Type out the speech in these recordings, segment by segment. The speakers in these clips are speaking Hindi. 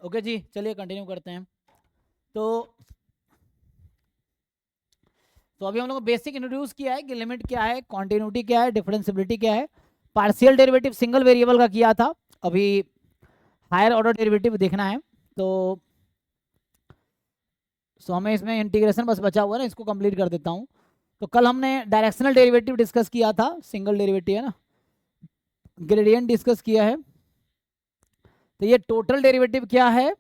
ओके जी, चलिए कंटिन्यू करते हैं। तो अभी हम लोग बेसिक इंट्रोड्यूस किया है कि लिमिट क्या है, कॉन्टिन्यूटी क्या है, डिफरेंशियबिलिटी क्या है। पार्शियल डेरिवेटिव सिंगल वेरिएबल का किया था, अभी हायर ऑर्डर डेरिवेटिव देखना है। तो हमें इसमें इंटीग्रेशन बस बचा हुआ है ना, इसको कंप्लीट कर देता हूँ। तो कल हमने डायरेक्शनल डेरिवेटिव डिस्कस किया था, सिंगल डेरिवेटिव है ना, ग्रेडियंट डिस्कस किया है। तो ये टोटल डेरिवेटिव क्या है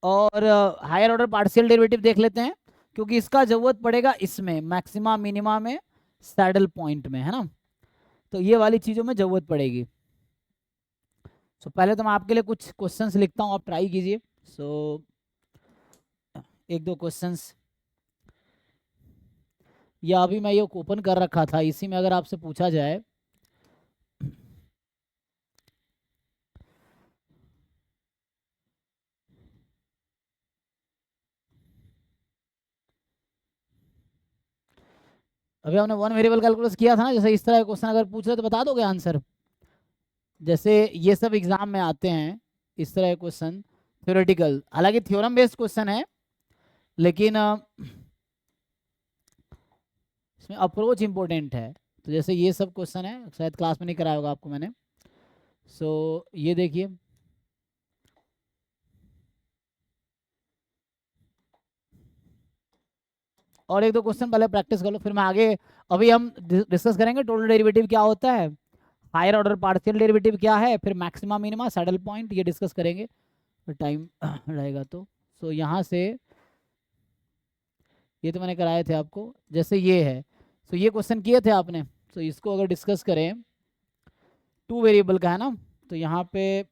और हायर ऑर्डर पार्शियल डेरिवेटिव देख लेते हैं, क्योंकि इसका जरूरत पड़ेगा इसमें मैक्सिमा मिनिमा में, सैडल पॉइंट में, है ना। तो ये वाली चीज़ों में ज़रूरत पड़ेगी। सो पहले तो मैं आपके लिए कुछ क्वेश्चंस लिखता हूँ, आप ट्राई कीजिए। सो एक दो क्वेश्चंस, या अभी मैं ये ओपन कर रखा था, इसी में अगर आपसे पूछा जाए। अभी हमने वन वेरिएबल कैलकुलस किया था ना, जैसे इस तरह का क्वेश्चन अगर पूछ रहे तो बता दोगे आंसर। जैसे ये सब एग्जाम में आते हैं इस तरह के क्वेश्चन, थ्योरेटिकल, हालांकि थ्योरम बेस्ड क्वेश्चन है, लेकिन इसमें अप्रोच इंपॉर्टेंट है। तो जैसे ये सब क्वेश्चन है, शायद क्लास में नहीं कराया होगा आपको मैंने। सो ये देखिए, और एक दो क्वेश्चन पहले प्रैक्टिस कर लो, फिर मैं आगे। अभी हम डिस्कस करेंगे टोटल डेरिवेटिव क्या होता है, हायर ऑर्डर पार्शियल डेरिवेटिव क्या है, फिर मैक्सिमा मिनिमा सैडल पॉइंट, ये डिस्कस करेंगे टाइम रहेगा तो। सो यहाँ से ये तो मैंने कराए थे आपको, जैसे ये है। सो ये क्वेश्चन किए थे आपने। सो इसको अगर डिस्कस करें, टू वेरिएबल का है ना, तो यहाँ पे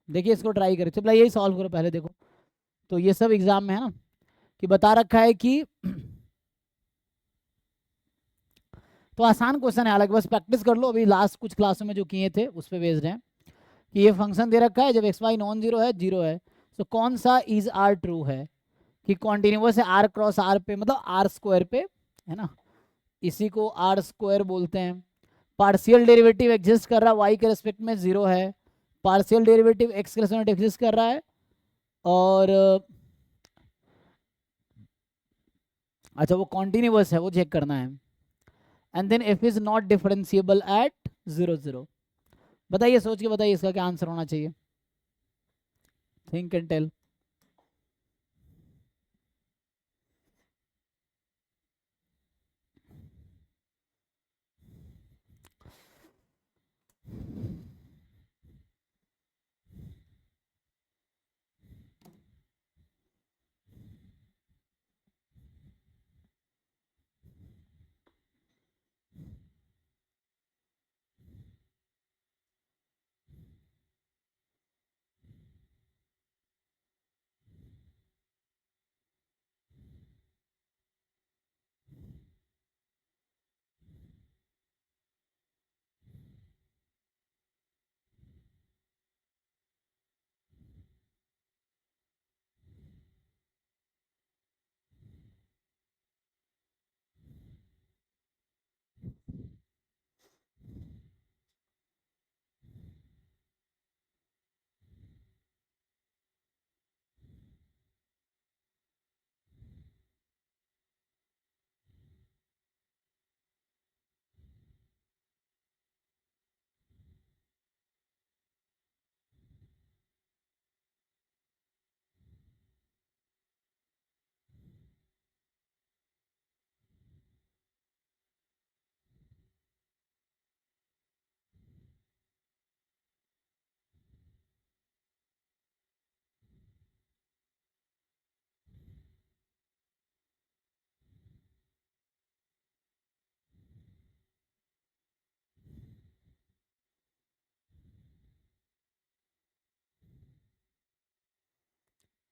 देखिए, इसको ट्राई करें। चलो यही सॉल्व करो पहले, देखो। तो ये सब एग्जाम में है ना, कि बता रखा है कि तो आसान क्वेश्चन है, हालांकि बस प्रैक्टिस कर लो। अभी लास्ट कुछ क्लासों में जो किए थे उस पर बेस्ड है कि ये फंक्शन दे रखा है, जब एक्स वाई नॉन जीरो है, जीरो है, तो कौन सा इज आर ट्रू है, कि कॉन्टिन्यूस है आर क्रॉस आर पे, मतलब आर स्क्वायर पे, है ना, इसी को आर स्क्वायर बोलते हैं। पार्शियल डेरिवेटिव एग्जिस्ट कर रहा है वाई के रेस्पेक्ट में, जीरो है। पार्शियल डेरिवेटिव एक्स के रेस्पेक्ट में एग्जिस्ट कर रहा है, और अच्छा वो कॉन्टिन्यूस है, वो चेक करना है। And then F is not differentiable at zero zero. बताइए, सोच के बताइए इसका क्या आंसर होना चाहिए। Think and tell.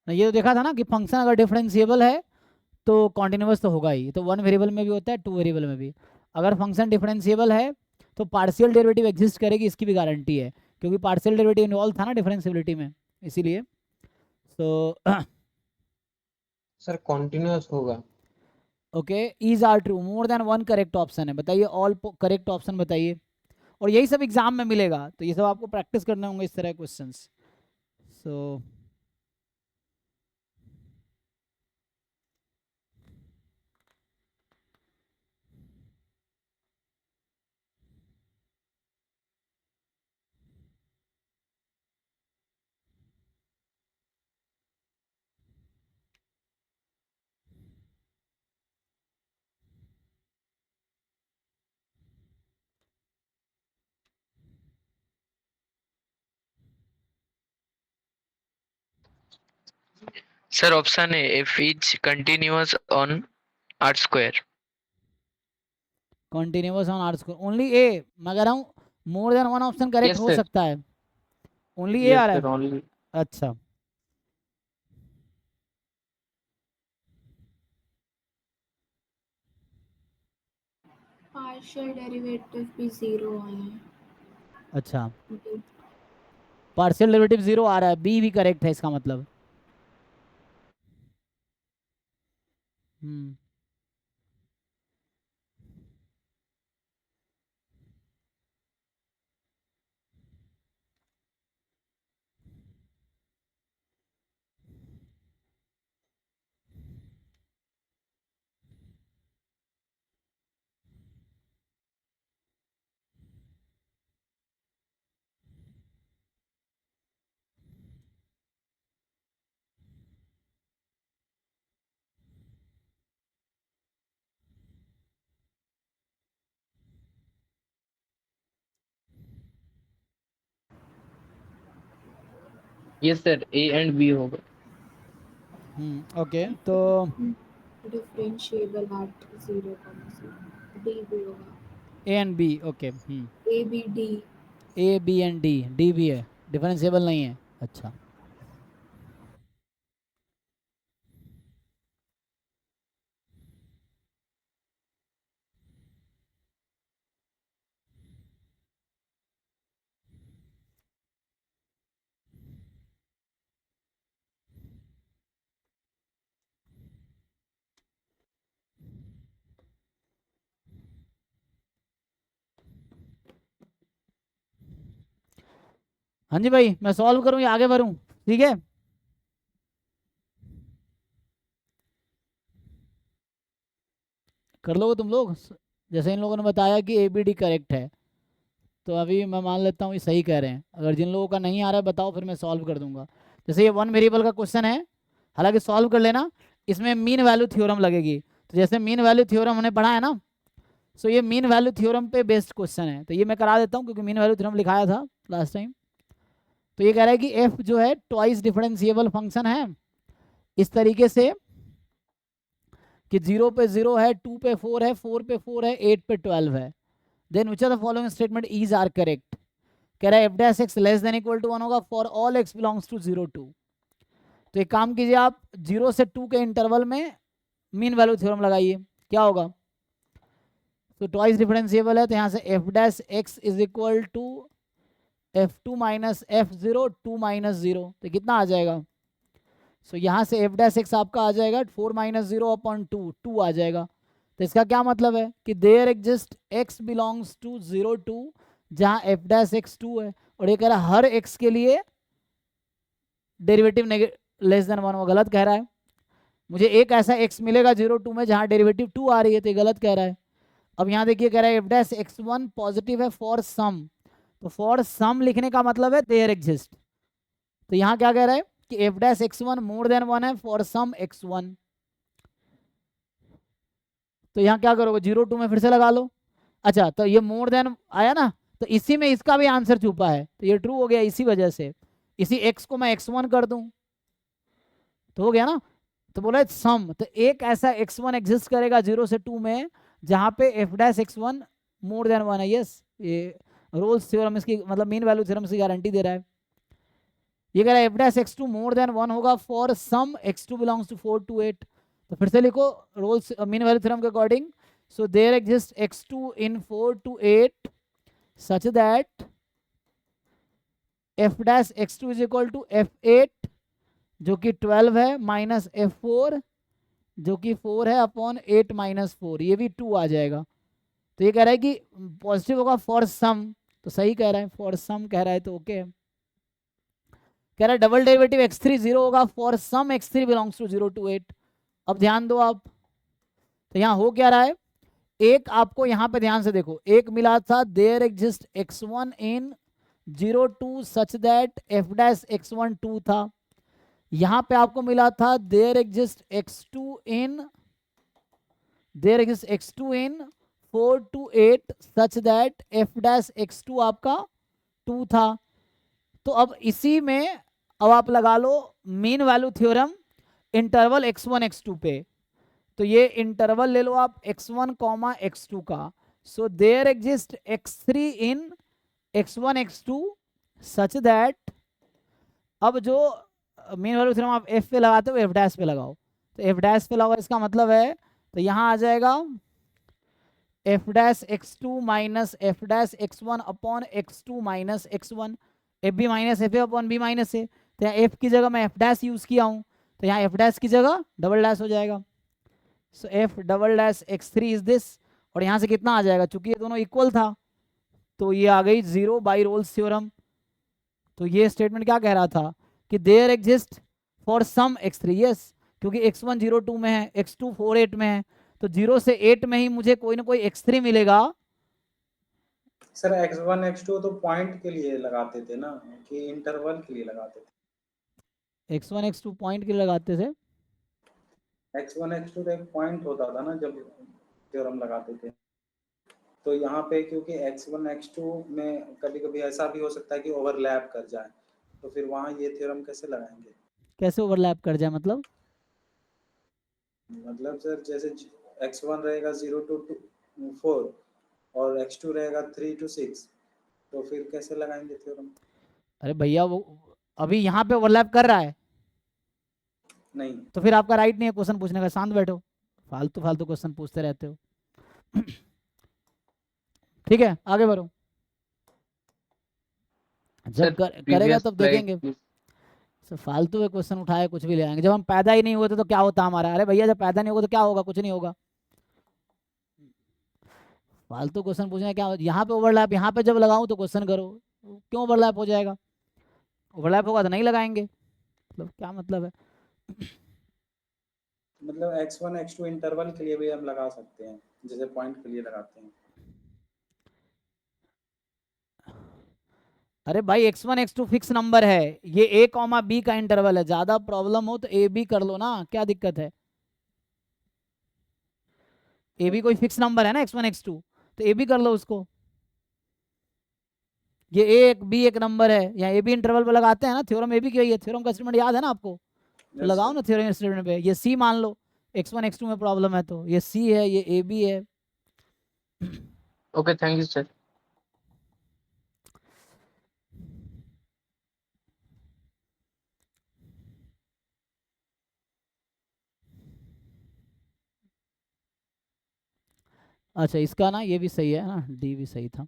ये तो देखा था ना कि फंक्शन अगर डिफरेंशिएबल है तो कॉन्टिन्यूस तो होगा ही, तो वन वेरिएबल में भी होता है, टू वेरिएबल में भी। अगर फंक्शन डिफरेंशिएबल है तो पार्शियल डेरिवेटिव एग्जिस्ट करेगी, इसकी भी गारंटी है, क्योंकि पार्शियल डेरिवेटिव इन्वॉल्व था ना डिफरेंशिएबिलिटी में, इसीलिए। तो सर कॉन्टिन्यूअस होगा। Okay, is are true, more than one correct option है, बताइए ऑल करेक्ट ऑप्शन बताइए। और यही सब एग्जाम में मिलेगा, तो ये सब आपको प्रैक्टिस करने होंगे इस तरह क्वेश्चंस। सो सर ऑप्शन है if is continuous on R square. Continuous on R square, only A, मैं कह रहा हूँ more than one option correct yes हो सर, सकता है, ओनली ए आ यस रहा सर है। ओनली। अच्छा, पार्शियल डेरिवेटिव भी जीरो आए हैं। अच्छा, B। पार्शियल डेरिवेटिव जीरो आ रहा है, बी भी करेक्ट है इसका मतलब। Hmm, yes sir, A and B होगा। ओके, तो डिफरेंशिएबल एट 0, डी भी होगा। A and B, okay, A B D. A B and D, D भी है, डिफरेंशिएबल नहीं है। अच्छा, हाँ जी भाई, मैं सॉल्व करूँ या आगे बढ़ूँ? ठीक है, कर लोगे तुम लोग? जैसे इन लोगों ने बताया कि ए बी डी करेक्ट है, तो अभी मैं मान लेता हूँ ये सही कह रहे हैं। अगर जिन लोगों का नहीं आ रहा है बताओ, फिर मैं सॉल्व कर दूंगा। जैसे ये वन वेरिएबल का क्वेश्चन है, हालांकि सॉल्व कर लेना, इसमें मीन वैल्यू थ्योरम लगेगी। तो जैसे मीन वैल्यू थ्योरम हमने पढ़ा है ना, सो ये मीन वैल्यू थ्योरम पे बेस्ड क्वेश्चन है, तो ये मैं करा देता हूँ क्योंकि मीन वैल्यू थ्योरम लिखाया था लास्ट टाइम। तो ये कह रहा है कि एफ जो है ट्वाइस डिफरेंशिएबल फंक्शन है इस तरीके से कि 0 पे 0 है, 2 पे 4 है, 4 पे 4 है, 8 पे 12 है। Then which are the following statement is are correct. कह रहा है F dash X less than equal to 1 होगा for all X belongs to 0 2। तो एक काम कीजिए, आप 0 से 2 के इंटरवल में मीन वैल्यू थ्योरम लगाइए, क्या होगा? तो ट्वाइस डिफरेंशिएबल है, तो यहाँ से F dash X is equal to F two minus F zero, two minus zero, तो कितना आ जाएगा? सो यहाँ से एफ डैश एक्स आपका आ जाएगा 4 minus zero upon two, two आ जाएगा। तो इसका क्या मतलब है कि there exist X belongs to 0 2, जहाँ एफ डैश एक्स 2 है, और ये कह रहा है हर एक्स के लिए डेरिवेटिव लेस देन 1, वो गलत कह रहा है। मुझे एक ऐसा एक्स मिलेगा 0 2 में जहाँ डेरिवेटिव 2 आ रही है, तो ये गलत कह रहा है। अब यहाँ देखिए कह रहा है एफ डैश एक्स 1 पॉजिटिव है फॉर सम, तो फॉर सम लिखने का मतलब है देयर एग्जिस्ट। तो यहाँ क्या कह रहा है कि एफ डैश एक्स 1 मोर देन 1 है फॉर सम एक्स 1। तो यहाँ क्या करोगे, 0 2 में फिर से लगा लो। अच्छा, तो ये मोर देन आया ना, तो इसी में इसका भी आंसर छुपा है, तो ये ट्रू हो गया इसी वजह से। इसी एक्स को मैं x1 कर दूं तो हो गया ना। तो बोला सम, तो एक ऐसा x1 एग्जिस्ट करेगा 0 से 2 में जहां पे एफ डैश x1 मोर देन 1 है। यस, ये रोल्स थ्योरम इसकी मतलब मीन वैल्यू थ्योरम की गारंटी दे रहा है। ये कह रहा है एफ डैश x2 मोर देन 1 होगा for some x2 belongs to 4 to 8। तो फिर से लिखो रोल्स मीन वैल्यू थ्योरम के according, so there exist x2 in 4 to 8 such that F dash X two is equal to F8 जो कि 12 है माइनस F4 जो कि 4 है अपॉन 8 माइनस 4, ये भी 2 आ जाएगा। तो ये कह रहा है कि पॉजिटिव होगा फॉर सम, तो सही कह रहा है, फॉर सम कह रहा है तो ओके। कह रहा है डबल डेरिवेटिव x3 0 होगा for some x3 belongs to 0 to 8। अब ध्यान दो आप, तो यहाँ हो क्या रहा है, एक आपको यहाँ पे ध्यान से देखो, एक मिला था there exist x1 in 0 2 such that f dash x1 2 था। यहाँ पे आपको मिला था there exist x2 in 4 to 8 such that f dash x2 आपका 2 था। तो अब इसी में अब आप लगा लो mean value theorem interval x1 x2 पे। तो ये इंटरवल ले लो आप x1 कॉमा x2 का। So there exist x3 in x1 x2 such that, अब जो मीन वैल्यू थ्योरम आप f पे लगाते हो f डैश पे लगाओ, तो f डैश पे लगाओ इसका मतलब है, तो यहाँ आ जाएगा f dash x2 minus f dash x1 upon x2 minus x1, F B minus F A upon B minus A. तो यहाँ एफ की जगह मैं एफ डैश यूज किया हूँ, तो यहाँ एफ डैश की जगह डबल डैश हो जाएगा। So F double dash x3 is this, और यहाँ से कितना आ जाएगा, चूंकि ये दोनों इक्वल था तो ये आ गई 0 बाई रोल्स थ्योरम। तो ये स्टेटमेंट क्या कह रहा था कि there exist for some x3, yes, क्योंकि x1 0 2 में है, x2 4 8 में है, तो 0 से 8 में ही मुझे कोई ना कोई x3 मिलेगा। सर x1 x2 तो पॉइंट के लिए लगाते थे ना, कि इंटरवल के लिए लगाते थे? x1 x2 पॉइंट के लिए लगाते थे, x1 x2 तो एक पॉइंट होता था ना जब थ्योरम लगाते थे। तो यहाँ पे क्योंकि x1 x2 में कभी कभी ऐसा भी हो सकता है कि ओवरलैप कर जाए, तो फिर वहाँ ये थ्योरम कैसे लगाएंगे? कैसे ओवरलैप कर जाए मतलब? मतलब सर जैसे x1 रहेगा 0 to 4 और x2 रहेगा 3 to 6, तो फिर कैसे लगाएंगे थ्योरम? अरे भैया वो अभी यहाँ पे ओवरलैप कर रहा है, नहीं। तो फिर आपका राइट नहीं है क्वेश्चन पूछने का, शांत बैठो, फालतू फालतू क्वेश्चन पूछते रहते हो। ठीक है आगे बढ़ो, सर जब करेगा प्रीवियस तब स्लाइड देखेंगे। सर फालतू के क्वेश्चन उठाए कुछ भी ले आएंगे, जब हम पैदा ही नहीं हुए थे तो क्या होता हमारा? अरे भैया जब पैदा नहीं होगा तो क्या होगा, कुछ नहीं होगा। फालतू क्वेश्चन पूछना क्या, यहाँ पे ओवरलैप, यहाँ पे जब लगाऊं तो क्वेश्चन करो, क्यों ओवरलैप हो जाएगा? ओवरलैप होगा तो नहीं लगाएंगे, मतलब क्या मतलब है? मतलब x1 x2 इंटरवल के लिए भी हम लगा सकते हैं, जैसे पॉइंट के लिए लगाते हैं। अरे भाई x1 x2 फिक्स नंबर है, ये a कॉमा बी का इंटरवल है, ज्यादा प्रॉब्लम हो तो ए बी कर लो ना, क्या दिक्कत है? ए बी कोई फिक्स नंबर है ना x1 x2, तो ए बी कर लो उसको। ये ए एक बी एक नंबर है, यहाँ ए बी इंटरवल पे लगाते हैं ना, थ्योरम ए बी की है, थ्योरम का स्टेटमेंट याद है ना आपको, तो Yes, लगाओ sir. ना थ्योरम स्टेटमेंट पे। ये सी मान लो, x1 x2 में प्रॉब्लम है तो ये सी है, ये ए बी है। Okay thank you sir. अच्छा इसका ना ये भी सही है ना, डी भी सही था।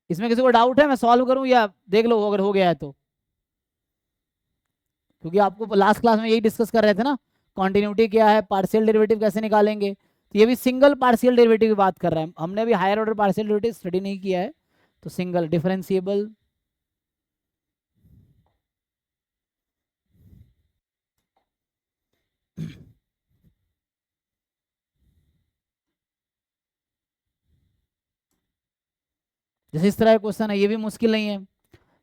इसमें किसी को डाउट है मैं सॉल्व करूं या देख लो अगर हो गया है तो? क्योंकि आपको लास्ट क्लास में यही डिस्कस कर रहे थे ना, कॉन्टिन्यूटी क्या है, पार्शियल डेरिवेटिव कैसे निकालेंगे, तो ये भी सिंगल पार्शियल डेरिवेटिव की बात कर रहा है, हमने भी higher order partial derivative study नहीं किया है, तो सिंगल डिफरेंशिएबल। जैसे इस तरह का क्वेश्चन है, ये भी मुश्किल नहीं है।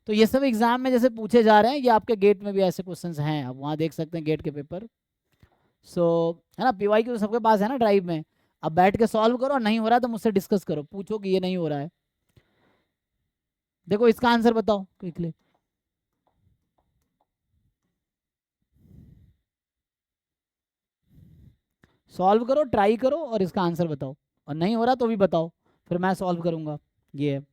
तो ये सब एग्जाम में जैसे पूछे जा रहे हैं, ये आपके गेट में भी ऐसे क्वेश्चंस हैं, आप वहाँ देख सकते हैं गेट के पेपर। सो है ना, पीवाई की तो सबके पास है ना ड्राइव में, अब बैठ के सॉल्व करो, नहीं हो रहा है तो मुझसे डिस्कस करो, पूछो कि ये नहीं हो रहा है। देखो इसका आंसर बताओ क्विकली, सॉल्व करो, ट्राई करो और इसका आंसर बताओ, और नहीं हो रहा तो भी बताओ, फिर मैं सॉल्व करूंगा। ये है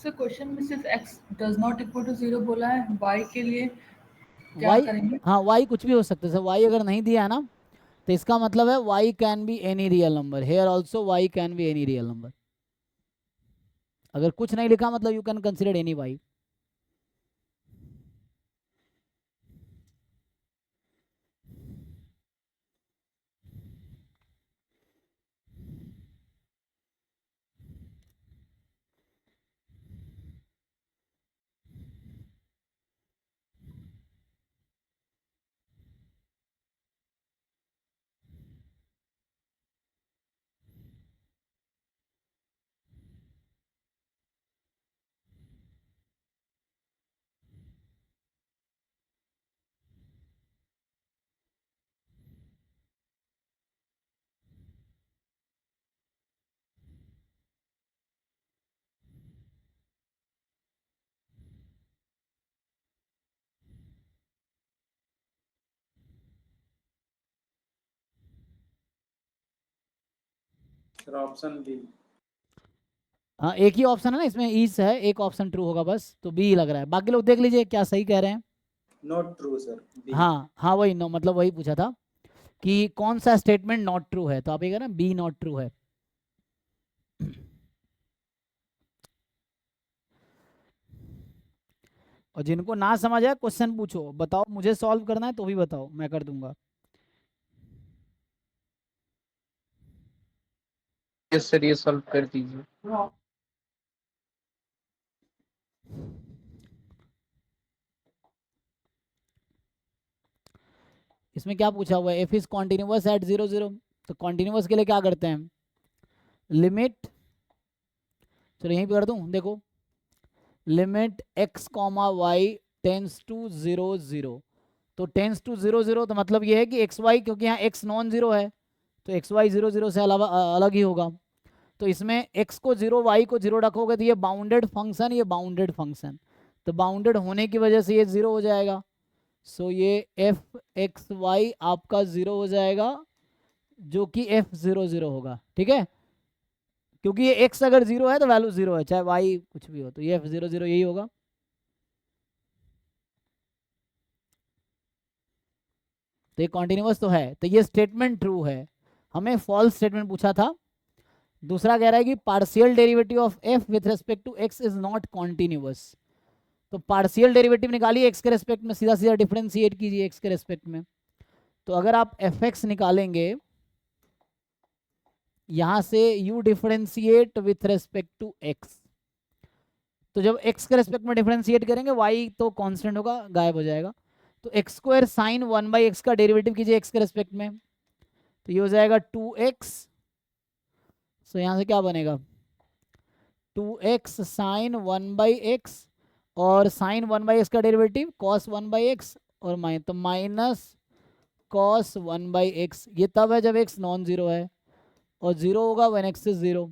सर क्वेश्चन में सिर्फ x does not equal to 0 बोला है, y के लिए क्या y, करेंगे? हाँ y कुछ भी हो सकता है सर। y अगर नहीं दिया है ना तो इसका मतलब है y can be any real number, here also y can be any real number. अगर कुछ नहीं लिखा मतलब you can consider any y। फिर ऑप्शन बी। हाँ एक ही ऑप्शन है ना इसमें, ईच है, एक ऑप्शन ट्रू होगा बस, तो बी लग रहा है। बाकी लोग देख लीजिए क्या सही कह रहे हैं। Not true sir, B. हाँ हाँ वही नो, मतलब वही पूछा था कि कौन सा स्टेटमेंट नॉट ट्रू है, तो आप ये कह रहे हैं बी नॉट ट्रू है। और जिनको ना समझ आए क्वेश्चन पूछो, बताओ मुझे सॉल्व करना है तो भी बताओ, मैं कर दूंगा। यस सर, ये सॉल्व कर दीजिए। इसमें क्या पूछा हुआ है, एफ इज कॉन्टिन्यूअस एट 0 0। तो कॉन्टिन्यूअस के लिए क्या करते हैं, लिमिट, चलो यहीं पे कर दूं, देखो limit x comma Y tends to 0 0। तो टेंस टू 0 0 तो मतलब ये है कि एक्स वाई, क्योंकि यहाँ x नॉन जीरो है तो एक्स वाई 0 0 से अलग ही होगा। तो इसमें x को 0 y को 0 रखोगे तो ये बाउंडेड फंक्शन, ये बाउंडेड फंक्शन, तो बाउंडेड होने की वजह से ये 0 हो जाएगा। सो ये एफ एक्स वाई आपका 0 हो जाएगा, जो कि एफ 0 0 होगा, ठीक है। क्योंकि ये x अगर 0 है तो वैल्यू 0 है, चाहे y कुछ भी हो, तो ये एफ 0 0 यही होगा। तो ये कॉन्टिन्यूअस तो है, तो ये स्टेटमेंट ट्रू है। हमें फॉल्स स्टेटमेंट पूछा था। दूसरा कह रहा है कि partial derivative of F with respect to X is not continuous. तो पार्शियल डेरिवेटिव निकालिए एक्स के रेस्पेक्ट में, सीधा सीधा डिफरेंशिएट कीजिए एक्स के रेस्पेक्ट में। तो अगर आप एफ एक्स निकालेंगे यहां से, you differentiate with respect to X, तो जब एक्स के रेस्पेक्ट में डिफरेंशिएट करेंगे वाई तो कांस्टेंट होगा, गायब हो जाएगा। तो एक्स स्क्वायर साइन 1/x का डेरिवेटिव कीजिए एक्स के रेस्पेक्ट में, तो ये हो जाएगा 2x। सो यहाँ से क्या बनेगा, 2x साइन 1/x, और साइन 1/x का डेरिवेटिव कॉस 1/x, और तो माइनस कॉस 1/x। ये तब है जब x नॉन जीरो है, और जीरो होगा व्हेन x इज 0।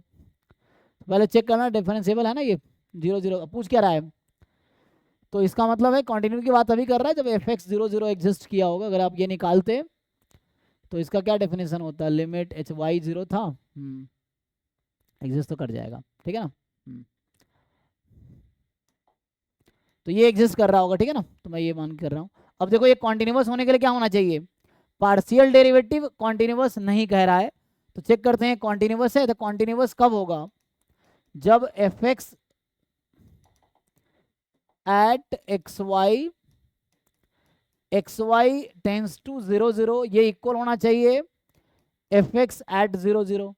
पहले चेक करना डिफरेंशिएबल है ना, ये 0 0 पूछ क्या रहा है। तो इसका मतलब है कॉन्टिन्यूटी की बात अभी कर रहा है जब एफ एक्स 0 0 एग्जिस्ट किया होगा। अगर आप ये निकालते तो इसका क्या डेफिनेशन होता है, लिमिट एच वाई 0 था, एग्जिस्ट तो कर जाएगा, ठीक है ना। तो ये एग्जिस्ट कर रहा होगा, ठीक है ना, तो मैं ये मान कर रहा हूँ। अब देखो ये कॉन्टिन्यूअस होने के लिए क्या होना चाहिए, पार्शियल डेरिवेटिव कॉन्टिन्यूअस नहीं कह रहा है, तो चेक करते हैं कॉन्टिन्यूअस है। तो कॉन्टिन्यूअस कब होगा, जब F x at x Y tends to 0 0 ये इक्वल होना चाहिए एफ एक्स एट 0 0।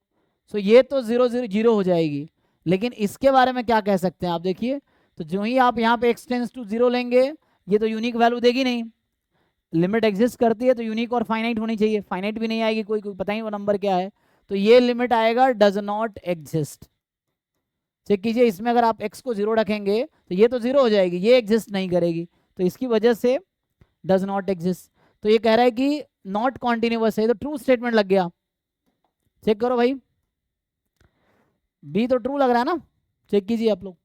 सो ये तो 0 0 0 हो जाएगी, लेकिन इसके बारे में क्या कह सकते हैं आप देखिए। तो जो ही आप यहाँ पे x टेंस टू 0 लेंगे, ये तो यूनिक वैल्यू देगी नहीं। लिमिट एग्जिस्ट करती है तो यूनिक और फाइनाइट होनी चाहिए, फाइनाइट भी नहीं आएगी, कोई पता ही वो नंबर क्या है। तो ये लिमिट आएगा डज नॉट एग्जिस्ट। चेक कीजिए, इसमें अगर आप x को 0 रखेंगे तो ये तो 0 हो जाएगी, ये एग्जिस्ट नहीं करेगी, तो इसकी वजह से डज नॉट एग्जिस्ट। तो ये कह रहा है कि नॉट कॉन्टिन्यूअस है, तो ट्रू स्टेटमेंट लग गया। चेक करो भाई, बी तो ट्रू लग रहा है ना, चेक कीजिए आप लोग।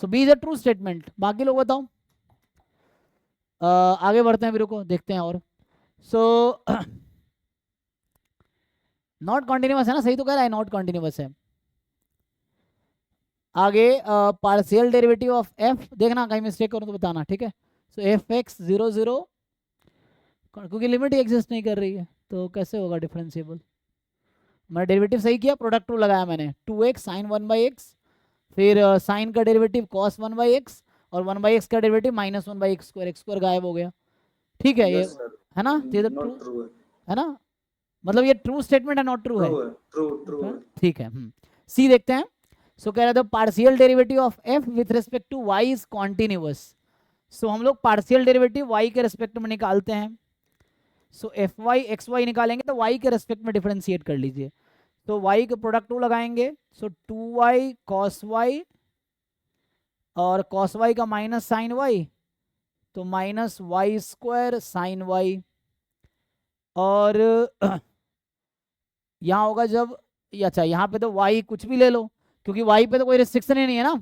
So B is a true statement. बाकी लोग बताओ, आगे बढ़ते हैं, फिर को देखते हैं और। सो नॉट कॉन्टिन्यूअस है ना, सही तो कह रहा है, नॉट कॉन्टिन्यूअस है। आगे पार्शियल डेरिवेटिव ऑफ एफ, देखना कहीं मिस्टेक करूँ तो बताना, ठीक है। सो एफ एक्स 0 0, क्योंकि लिमिट ही एग्जिस्ट नहीं कर रही है तो कैसे होगा डिफरेंशिएबल। मैंने डेरिवेटिव सही किया, प्रोडक्ट रूल लगाया मैंने, 2x साइन 1/x, फिर साइन का डेरिवेटिव cos 1/x, और 1/x का डेरिवेटिव -1/x², x² गायब हो गया, ठीक है। ये यस सर, है ना, ये तो ट्रू नॉट ट्रू है ना, मतलब ये ट्रू स्टेटमेंट है, नॉट ट्रू है, है, ट्रू है। ठीक है। सी देखते हैं। सो कह रहे थे partial derivative of F with respect to Y is continuous. So हम लोग पार्शियल डेरिवेटिव वाई के रिस्पेक्ट में निकालते हैं। So F Y x Y निकालेंगे तो वाई के रेस्पेक्ट में डिफरेंशिएट कर लीजिए। तो वाई के प्रोडक्ट टू लगाएंगे, सो 2y cos y, और cos y का माइनस साइन y, तो -y² साइन y, और यहाँ होगा जब, अच्छा यहाँ पे तो y कुछ भी ले लो, क्योंकि y पे तो कोई रिस्ट्रिक्शन ही नहीं है ना,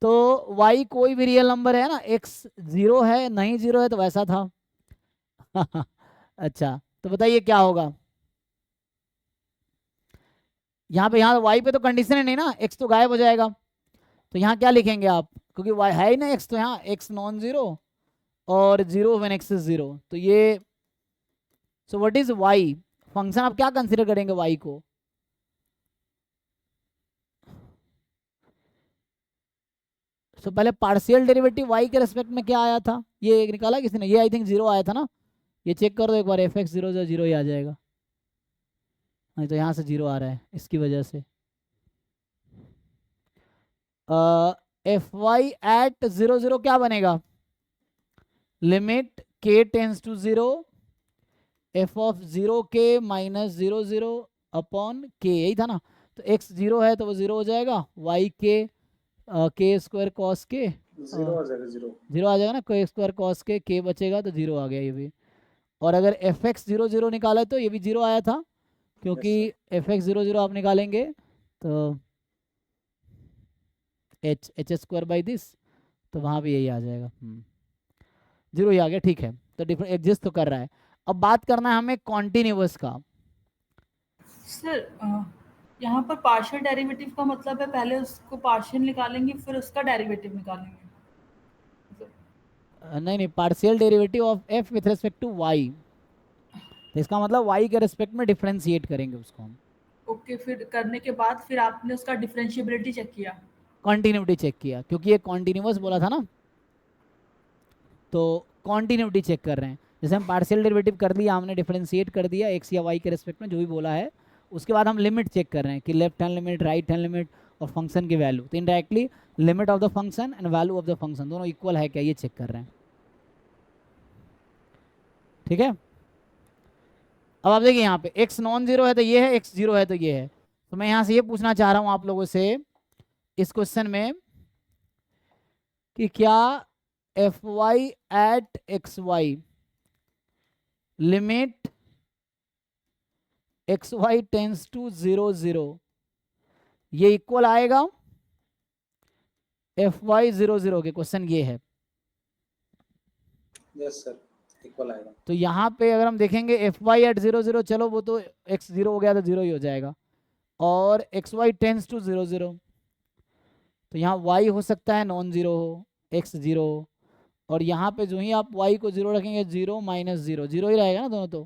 तो y कोई भी रियल नंबर है ना, x 0 है नहीं 0 है तो वैसा था। अच्छा तो बताइए क्या होगा यहाँ पे, यहाँ y पे तो कंडीशन है नहीं ना, x तो गायब हो जाएगा, तो यहाँ क्या लिखेंगे आप, क्योंकि y है ही ना x, तो यहाँ x नॉन जीरो और 0 व्हेन x इज 0, तो ये, so what is y function, आप क्या कंसीडर करेंगे y को, सो पहले पार्शियल डेरिवेटिव y के रेस्पेक्ट में क्या आया था, ये एक निकाला किसी ने, ये आई थिंक 0 आया था ना, ये चेक कर दो एक बार, एफ एक्स 0 0 ही आ जाएगा, नहीं तो यहाँ से 0 आ रहा है इसकी वजह से। एफ वाई एट 0 0 क्या बनेगा, limit k tends to 0 F of 0k -0 0 upon k, यही था ना, तो x 0 है तो वो 0 हो जाएगा, y k k² cos k 0 आ जाएगा, 0 आ जाएगा ना, k² cos k बचेगा तो 0 आ गया ये भी। और अगर एफ एक्स 0 0 निकाला तो ये भी 0 आया था, क्योंकि एफ एक्स 0 0 आप निकालेंगे तो h² बाई दिस, तो वहाँ भी यही आ जाएगा, 0 ही आ गया, ठीक है। तो डिफरेंट एग्जिस्ट तो कर रहा है। अब बात करना है हमें कॉन्टिन्यूअस का। सर यहाँ पर पार्शियल डेरिवेटिव का मतलब है पहले उसको पार्शियल निकालेंगे फिर उसका डेरिवेटिव निकालेंगे, नहीं नहीं, partial derivative of F with respect to Y, तो इसका मतलब वाई के रिस्पेक्ट में डिफरेंशिएट करेंगे उसको हम। ओके, फिर करने के बाद फिर आपने उसका डिफरेंशिएबिलिटी चेक किया, कॉन्टिन्यूटी चेक किया, क्योंकि ये कॉन्टिन्यूअस बोला था ना, तो कॉन्टिन्यूटी चेक कर रहे हैं। जैसे हम पार्शियल डेरिवेटिव कर लिया, हमने डिफरेंशिएट कर दिया एक्स या वाई के रिस्पेक्ट में जो भी बोला है, उसके बाद हम लिमिट चेक कर रहे हैं कि left hand limit, right hand limit और फंक्शन की वैल्यू, तो indirectly limit of the function and value of the function दोनों इक्वल है क्या, ये चेक कर रहे हैं, ठीक है। अब आप देखिए यहाँ पे x नॉन जीरो है तो ये है, x 0 है तो ये है, तो मैं यहाँ से ये पूछना चाह रहा हूँ आप लोगों से इस क्वेश्चन में कि क्या F Y at x Y limit X Y tends to 0 0 ये इक्वल आएगा एफ वाई 0 0 के, क्वेश्चन ये है। यस सर, इक्वल आएगा। तो यहाँ पे अगर हम देखेंगे एफ वाई एट 0 0, चलो वो तो x 0 हो गया तो 0 ही हो जाएगा, और एक्स वाई टेंस टू 0 0, तो यहाँ y हो सकता है नॉन जीरो हो, x 0 हो, और यहाँ पे जो ही आप y को 0 रखेंगे 0 -0 0 ही रहेगा ना दोनों,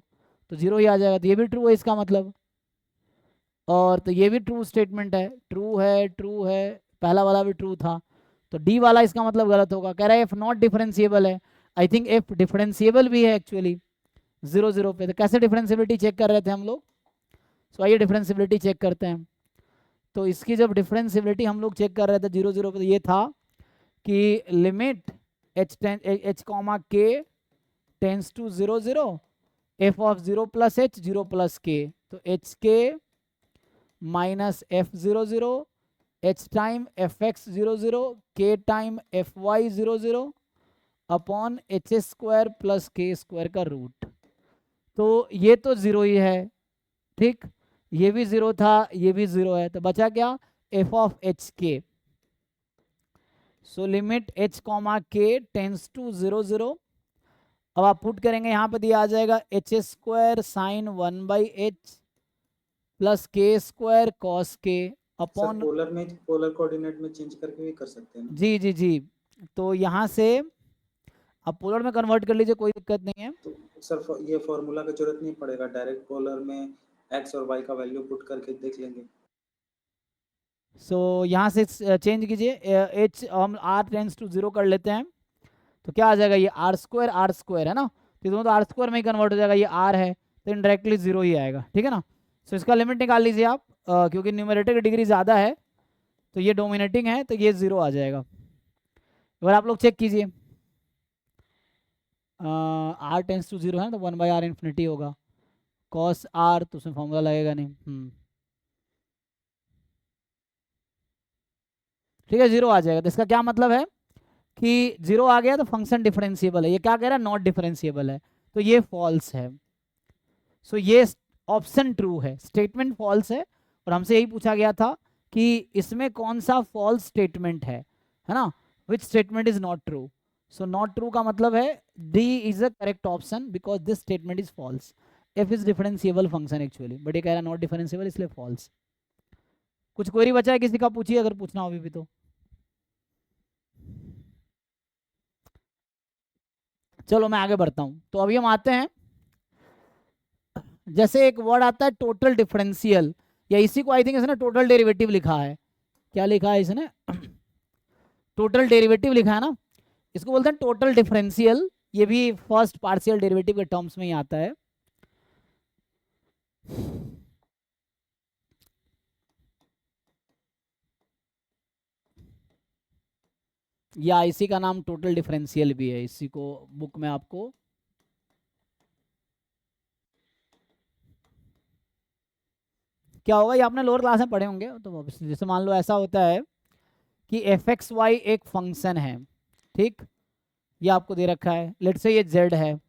तो 0 ही आ जाएगा, तो ये भी ट्रू है इसका मतलब, और तो ये भी ट्रू स्टेटमेंट है, ट्रू है, पहला वाला भी ट्रू था, तो डी वाला इसका मतलब गलत होगा। कह रहा है एफ नॉट डिफरेंशिएबल है, आई थिंक एफ डिफरेंशिएबल भी है एक्चुअली 0 0 पे। तो कैसे डिफरेंशिएबिलिटी चेक कर रहे थे हम लोग, सो आइए डिफरेंशिएबिलिटी चेक करते हैं। तो इसकी जब डिफरेंशिएबिलिटी हम लोग चेक कर रहे थे 0 0 पे, तो ये था कि limit h comma k tends to 0 0 F of 0 plus h 0 plus k, तो एच के minus F 0 0 h time F X 0 0 k time F Y 0 0 upon h² plus k² का रूट, तो ये तो 0 ही है, ठीक, ये भी 0 था, ये भी 0 है, तो बचा क्या F of H K. So limit h comma k tends to 0 0, अब आप पुट करेंगे यहाँ पे दिया आ जाएगा h² sine 1/h plus k² cos k upon, polar coordinate में चेंज करके भी कर सकते हैं ना? जी जी जी, तो यहाँ से आप पोलर में कन्वर्ट कर लीजिए, कोई दिक्कत नहीं है। तो सर ये फॉर्मूला का जरूरत नहीं पड़ेगा, डायरेक्ट पोलर में एक्स और वाई का वैल्यू पुट करके देख लेंगे। सो यहाँ से चेंज कीजिए, एच हम आर टेंस टू 0 कर लेते हैं, तो क्या आ जाएगा, ये आर स्क्वायर है ना, तो दोनों तो आर स्क्वायर में ही कन्वर्ट हो जाएगा, ये आर है तो इनडायरेक्टली 0 ही आएगा, ठीक है ना। सो इसका लिमिट निकाल लीजिए आप, क्योंकि न्यूमरेटर की डिग्री ज़्यादा है तो ये डोमिनेटिंग है तो ये 0 आ जाएगा। अगर आप लोग चेक कीजिए, आर टेंस टू 0 है तो 1/r इन्फिनिटी होगा, कॉस आर तो उसमें फॉर्मूला लगेगा नहीं, ठीक है 0 आ जाएगा। तो इसका क्या मतलब है कि 0 आ गया तो फंक्शन डिफरेंशिएबल है। ये क्या कह रहा है, नॉट डिफरेंशिएबल है, तो ये फॉल्स है। सो ये ऑप्शन ट्रू है, स्टेटमेंट फॉल्स है, और हमसे यही पूछा गया था कि इसमें कौन सा फॉल्स स्टेटमेंट है ना, which statement is not true. So not true का मतलब है D is a correct option because this statement is false. F is differentiable function actually, but ये कह रहा है नॉट डिफरेंशिएबल, इसलिए फॉल्स। कुछ क्वेरी बचा है किसी का, पूछिए अगर पूछना हो अभी भी तो। चलो मैं आगे बढ़ता हूं, तो अभी हम आते हैं, जैसे एक वर्ड आता है टोटल डिफरेंशियल, या इसी को आई थिंक इसने टोटल डेरिवेटिव लिखा है, क्या लिखा है इसने टोटल डेरिवेटिव लिखा है ना, इसको बोलते हैं टोटल डिफरेंशियल। ये भी फर्स्ट पार्शियल डेरिवेटिव के टर्म्स में ही आता है। या इसी का नाम टोटल डिफरेंशियल भी है, इसी को बुक में आपको क्या होगा, ये आपने लोअर क्लास में पढ़े होंगे, तो जैसे मान लो ऐसा होता है कि fxy एक फंक्शन है, ठीक, ये आपको दे रखा है, लेट से ये z है,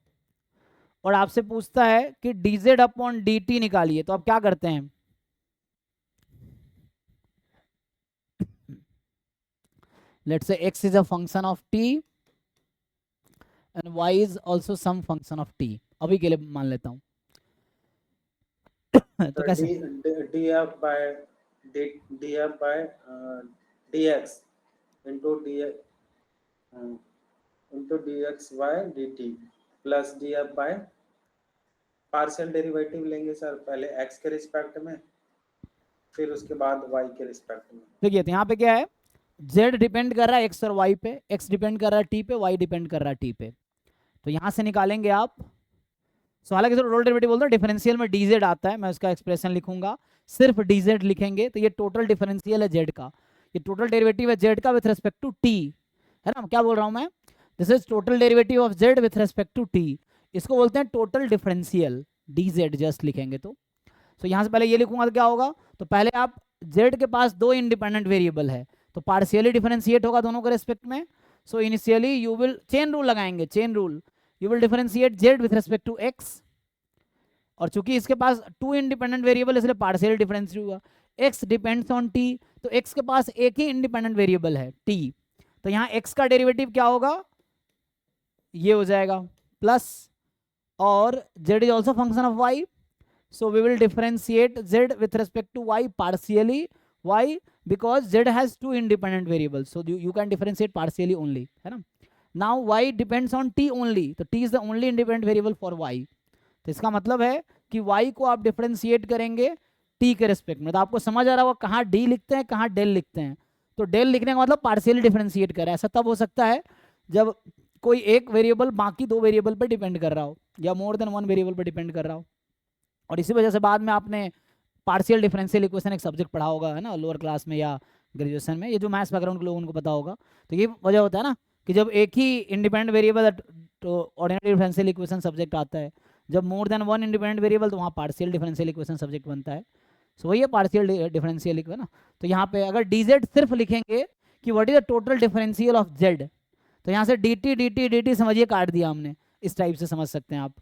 और आपसे पूछता है कि dz अपॉन dt निकालिए, तो आप क्या करते हैं, let say x is a function of t and y is also some function of t, अभी के लिए मान लेता हूं तो कैसे df by dx into dx by dt plus df by partial derivative लेंगे सर, पहले x के रिस्पेक्ट में, फिर उसके बाद y के रिस्पेक्ट में। देखिए तो यहाँ पे क्या है, z डिपेंड कर रहा है x और y पे, x डिपेंड कर रहा है t पे, y डिपेंड कर रहा है t पे, तो यहाँ से निकालेंगे आप। सो हालांकि टोटल डेरिवेटिव बोलते हैं, डिफरेंशियल में dz आता है, मैं उसका एक्सप्रेशन लिखूंगा, सिर्फ dz लिखेंगे, तो ये टोटल डिफरेंशियल है z का, ये टोटल डेरिवेटिव है z का विथ रेस्पेक्ट टू t, है ना, क्या बोल रहा हूँ मैं, this is total derivative of z with respect to t, इसको बोलते हैं टोटल डिफरेंशियल, dz जस्ट लिखेंगे तो। सो यहाँ से पहले ये लिखूंगा तो क्या होगा, तो पहले आप z के पास दो इंडिपेंडेंट वेरिएबल है, तो पार्शियली डिफरेंशिएट होगा दोनों के रेस्पेक्ट में। So initially you will chain rule लगाएंगे, chain rule, you will differentiate z with respect to x, और चूंकि इसके पास टू इंडिपेंडेंट वेरिएबल इसलिए पार्शियल डिफरेंशिएट हुआ, x डिपेंड्स ऑन t, तो x के पास एक ही इंडिपेंडेंट वेरिएबल है t, तो यहाँ x का डेरिवेटिव क्या होगा, ये हो जाएगा प्लस, और z is also function of y, so we will differentiate z with respect to y partially, why, because z has two independent variables, so you can differentiate partially only, है ना। now y depends on t only, तो t is the only independent variable for y, तो इसका मतलब है कि y को आप डिफरेंशिएट करेंगे t के रेस्पेक्ट में, तो आपको समझ आ रहा होगा कहाँ d लिखते हैं कहाँ डेल लिखते हैं, तो डेल लिखने का मतलब पार्शियली डिफरेंशिएट कर रहा है, ऐसा तब हो सकता है जब कोई एक वेरिएबल बाकी दो वेरिएबल पर डिपेंड कर रहा हो, या मोर देन वन वेरिएबल पर डिपेंड कर रहा हो, और इसी वजह से बाद में आपने पार्शियल डिफरेंशियल इक्वेशन एक सब्जेक्ट पढ़ा होगा, है ना, लोअर क्लास में या ग्रेजुएशन में, ये जो मैथ्स बैकग्राउंड के लोगों उनको पता होगा, तो ये वजह होता है ना कि जब एक ही इंडिपेंडेंट वेरिएबल तो ऑर्डिनरी डिफरेंशियल इक्वेशन सब्जेक्ट आता है, जब मोर देन वन इंडिपेंडेंट वेरिएबल तो वहाँ पार्शियल डिफरेंशियल इक्वेशन सब्जेक्ट बनता है, सो वही है पार्शियल डिफरेंशियल इक्वेशन ना। तो यहाँ पे अगर dz सिर्फ लिखेंगे कि what is the total differential of z, तो यहाँ से dt समझिए काट दिया हमने, इस टाइप से समझ सकते हैं आप।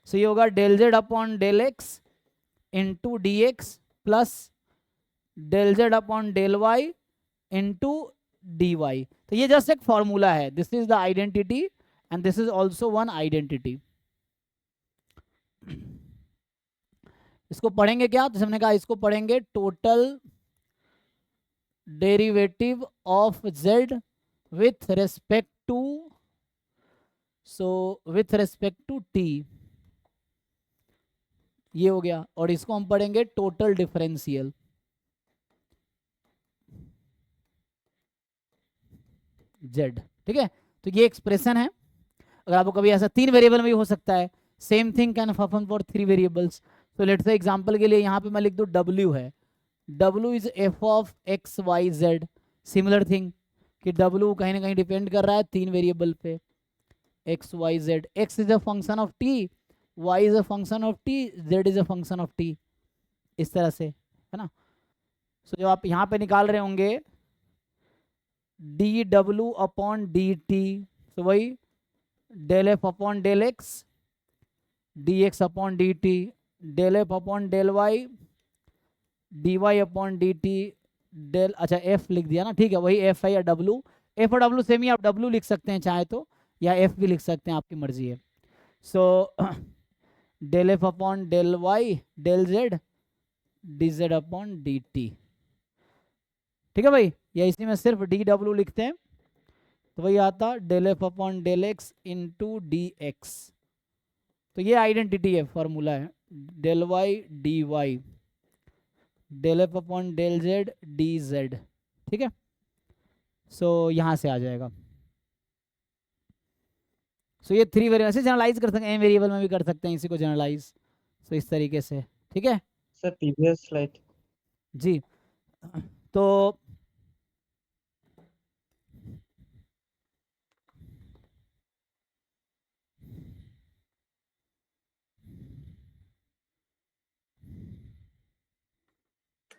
सो ये होगा del z upon del x into D X plus del z upon del y into D Y, तो ये जस्ट एक फॉर्मूला है, this is the identity and this is also one identity. इसको पढ़ेंगे क्या, तो हमने कहा इसको पढ़ेंगे total derivative of z with respect to, so with respect to t, ये हो गया। और इसको हम पढ़ेंगे टोटल डिफरेंशियल। z, ठीक है। तो ये एक्सप्रेशन है। अगर आपको कभी ऐसा 3 वेरिएबल में भी हो सकता है, same thing can happen for 3 variables. तो लेट्स से एग्जांपल के लिए यहाँ पे मैं लिख दूँ w है, w is f of x y z। Similar thing कि w कहीं ना कहीं डिपेंड कर रहा है 3 वेरिएबल पे, x y z। x is a function of t, y is a function of t, z is a function of t, इस तरह से, है ना। सो जो आप यहाँ पे निकाल रहे होंगे D W upon D T, तो वही del F upon del X, D X upon D T, del F upon del Y, D Y upon D T, del, अच्छा एफ लिख दिया ना, ठीक है, वही एफ है या डब्ल्यू। एफ और डब्ल्यू सेम ही, आप डब्ल्यू लिख सकते हैं चाहे तो, या एफ भी लिख सकते हैं, आपकी मर्जी है। So del F upon del Y del Z D Z upon D T, ठीक है भाई। या इसी में सिर्फ डी डब्ल्यू लिखते हैं तो वही आता del F upon del X into D X. तो ये आइडेंटिटी है, फॉर्मूला है, del Y D Y, del F upon del Z D Z, ठीक है। सो यहाँ से आ जाएगा। सो ये 3 वेरिएबल से जनरलाइज कर सकते हैं, एन वेरिएबल में भी कर सकते हैं इसी को जनरलाइज। सो इस तरीके से, ठीक है सर प्रीवियस स्लाइड। जी। तो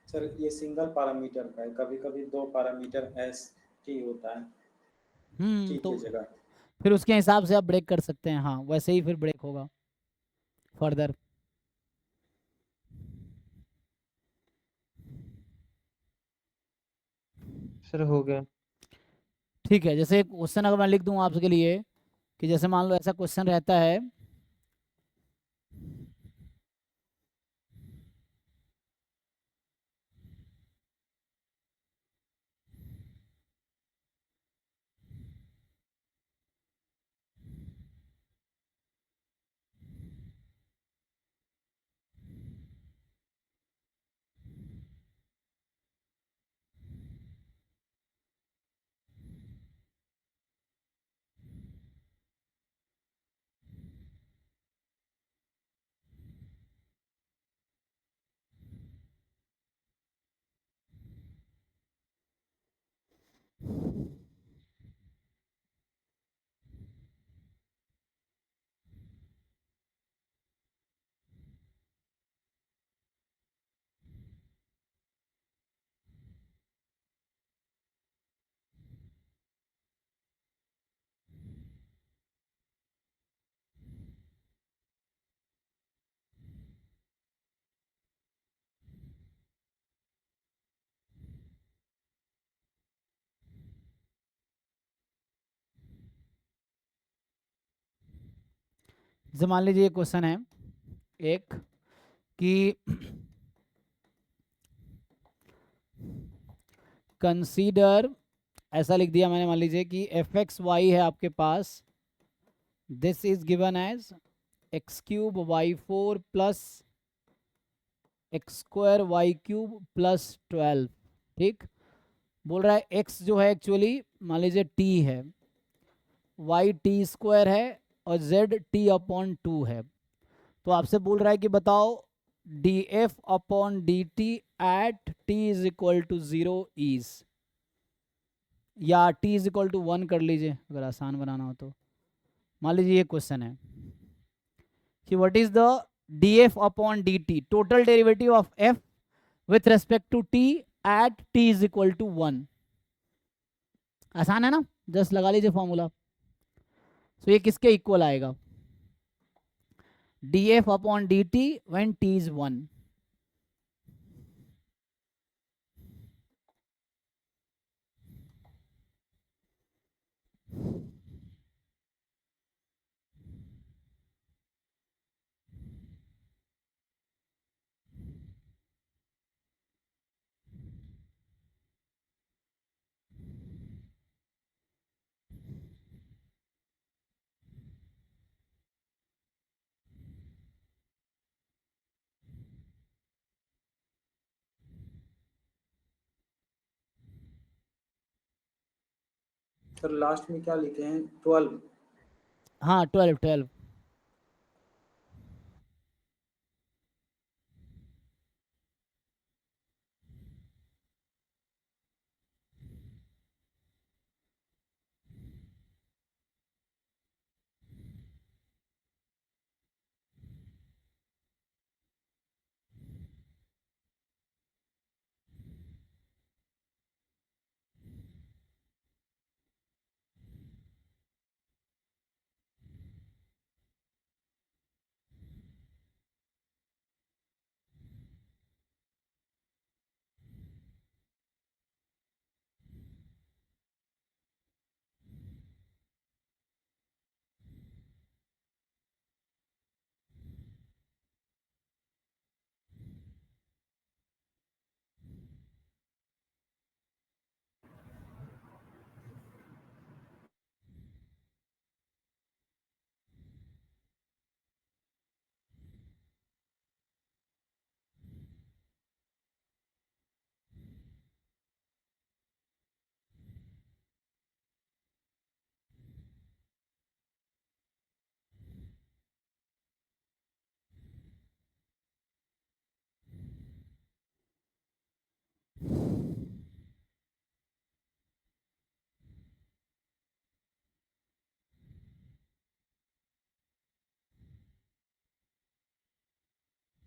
सर ये सिंगल पैरामीटर का है, कभी कभी 2 पैरामीटर एस टी होता है टी तो की जगह। फिर उसके हिसाब से आप ब्रेक कर सकते हैं, हाँ वैसे ही फिर ब्रेक होगा फर्दर। सर हो गया। ठीक है, जैसे क्वेश्चन अगर मैं लिख दूं आपके लिए कि जैसे मान लो ऐसा क्वेश्चन रहता है, जैसे मान लीजिए ये क्वेश्चन है एक कि कंसीडर, ऐसा लिख दिया मैंने, मान लीजिए कि एफ एक्स वाई है आपके पास, this is given as X cube Y four plus X square Y cube plus 12, ठीक। बोल रहा है एक्स जो है एक्चुअली मान लीजिए टी है, वाई टी स्क्वायर है और जेड टी अपॉन 2 है। तो आपसे बोल रहा है कि बताओ D F upon D T at T is equal to 0 is, या टी इज इक्वल टू 1 कर लीजिए अगर आसान बनाना हो तो। मान लीजिए ये क्वेश्चन है कि what is the D F upon D T, total derivative of F with respect to T at T is equal to 1। आसान है ना, जस्ट लगा लीजिए फॉर्मूला। तो ये किसके इक्वल आएगा, D F upon D T when T is 1। Sir last में क्या लिखे हैं 12? हाँ 12।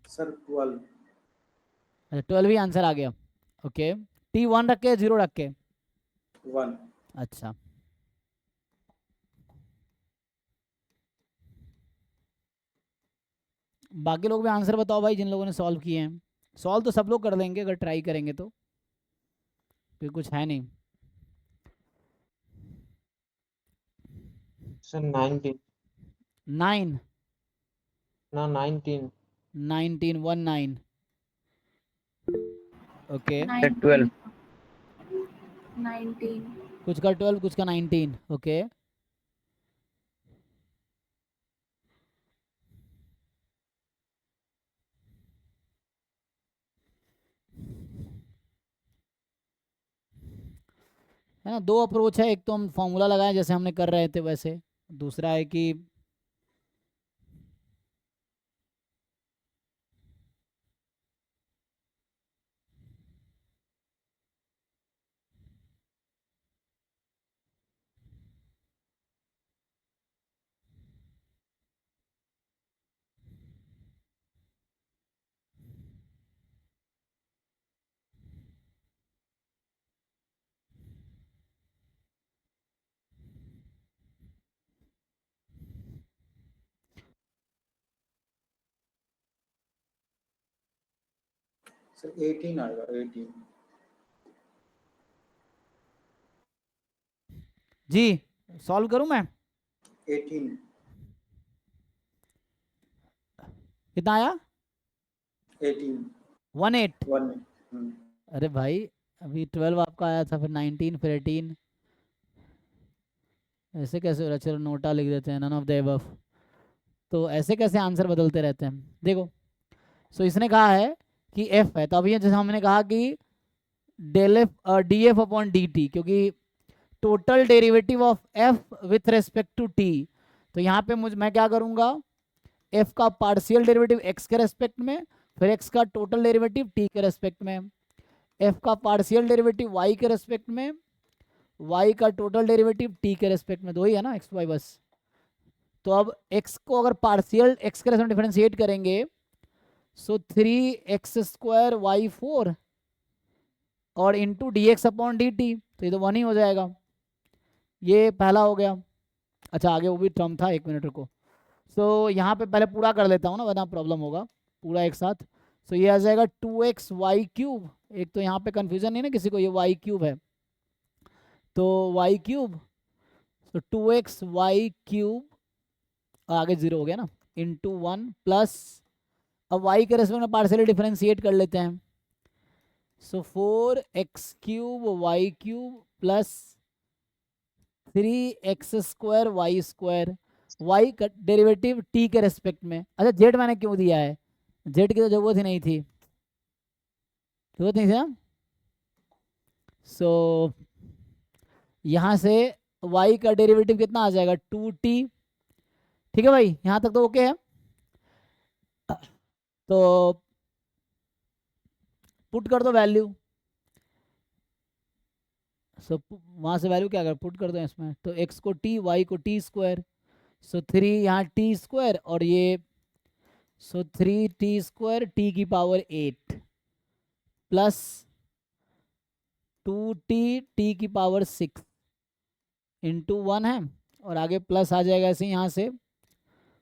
सर 12। अच्छा 12 ही आंसर आ गया। ओके, T1 रख के 0 रख के। 1। अच्छा बाकी लोग भी आंसर बताओ भाई, जिन लोगों ने सॉल्व किए हैं। सॉल्व तो सब लोग कर लेंगे अगर ट्राई करेंगे तो, फिर कुछ है नहीं। सर 19 9 ना 19 19 ओके, 12। 19। कुछ का 12 कुछ का 19। ओके है ना, दो अप्रोच है। एक तो हम फॉर्मूला लगाएं जैसे हमने कर रहे थे वैसे, दूसरा है कि सर 18 आएगा 18। जी सॉल्व करूं मैं। 18। कितना आया? 18। 18। 1। अरे भाई अभी 12 आपका आया था, फिर 19, फिर 18, ऐसे कैसे हो रहा है? चलो नोटा लिख देते हैं, नन ऑफ द अबव। तो ऐसे कैसे आंसर बदलते रहते हैं? देखो, सो इसने कहा है कि एफ है, तो अभी जैसे हमने कहा कि del F D F upon D T, क्योंकि total derivative of F with respect to T. तो यहाँ पे मैं क्या करूँगा, एफ का पार्शियल डेरिवेटिव एक्स के रेस्पेक्ट में, फिर एक्स का टोटल डेरिवेटिव टी के रेस्पेक्ट में, एफ का पार्शियल डेरिवेटिव वाई के रेस्पेक्ट में, वाई का टोटल डेरिवेटिव टी के रेस्पेक्ट में। दो ही है ना, एक्स वाई बस। तो अब एक्स को अगर पार्शियल एक्स के रेस्पेक्ट में डिफरेंशिएट करेंगे, सो 3x² y4 और into D X upon D T, तो ये तो 1 ही हो जाएगा। ये पहला हो गया। अच्छा आगे वो भी टर्म था, 1 मिनट रुको। सो यहाँ पे पहले पूरा कर लेता हूँ ना, वरना प्रॉब्लम होगा पूरा एक साथ। सो ये आ जाएगा 2x y³। एक तो यहाँ पे कंफ्यूजन नहीं ना किसी को, ये y³ है, तो y³, तो 2x y³ आगे 0 हो गया ना, इंटू 1 प्लस, अब y के रेस्पेक्ट में पार्शियली डिफरेंशिएट कर लेते हैं। सो 4x³ y³ plus 3x² y², y का डेरिवेटिव t के रेस्पेक्ट में। अच्छा z मैंने क्यों दिया है? z की तो जरूरत ही नहीं थी, जरूरत नहीं थी ना। सो यहाँ से y का डेरिवेटिव कितना आ जाएगा 2t। ठीक है भाई, यहाँ तक तो ओके है। तो पुट कर दो वैल्यू, सो वहाँ से वैल्यू क्या कर पुट कर दो इसमें, तो x को t y को t स्क्वायर, सो 3 यहाँ t स्क्वायर और ये सो 3t स्क्वायर t की पावर 8 प्लस 2t t की पावर 6 इंटू 1 है, और आगे प्लस आ जाएगा ऐसे यहाँ से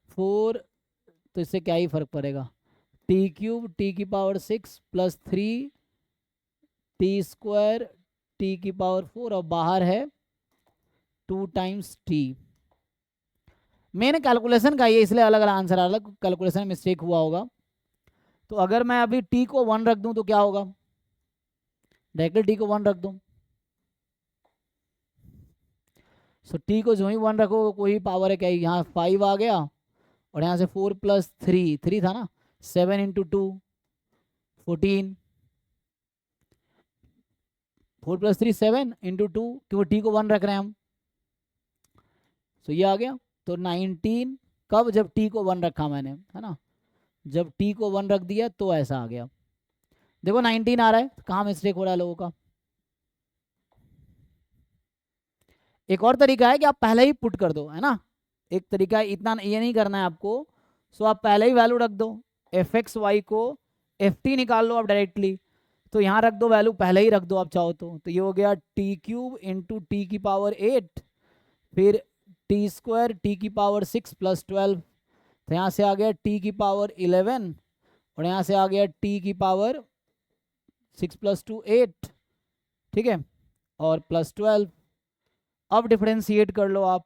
4, तो इससे क्या ही फर्क पड़ेगा, t क्यूब t की power 6 plus 3 t square t की पावर 4 और बाहर है 2 टाइम्स t। मैंने कैलकुलेशन का ये इसलिए अलग अलग आंसर अलग, कैलकुलेशन मिस्टेक हुआ होगा। तो अगर मैं अभी t को 1 रख दूं तो क्या होगा, डायरेक्टली t को 1 रख दूं, सो t को जो ही 1 रखो कोई पावर है क्या, यहाँ 5 आ गया और यहाँ से 4 प्लस 3 था ना, 7 इंटू 2 14, 4 प्लस 3 7 इंटू 2, क्योंकि t को 1 रख रहे हैं हम, सो ये आ गया। तो 19 कब, जब t को 1 रखा मैंने, है ना, जब t को 1 रख दिया तो ऐसा आ गया। देखो 19 आ रहा है, कहाँ मिस्टेक हो रहा है लोगों का। एक और तरीका है कि आप पहले ही पुट कर दो, है ना, एक तरीका इतना ये नहीं करना है आपको, सो आप पहले ही वैल्यू रख दो, एफ एक्स वाई को ft निकाल लो आप डायरेक्टली, तो यहाँ रख दो वैल्यू, पहले ही रख दो आप चाहो तो ये हो गया t क्यूब इंटू टी की पावर 8 फिर टी स्क्वायर टी की पावर 6 प्लस 12, तो यहाँ से आ गया टी की पावर 11 और यहाँ से आ गया टी की पावर 6 प्लस 2 8, ठीक है, और प्लस 12। अब डिफरेंशिएट कर लो आप,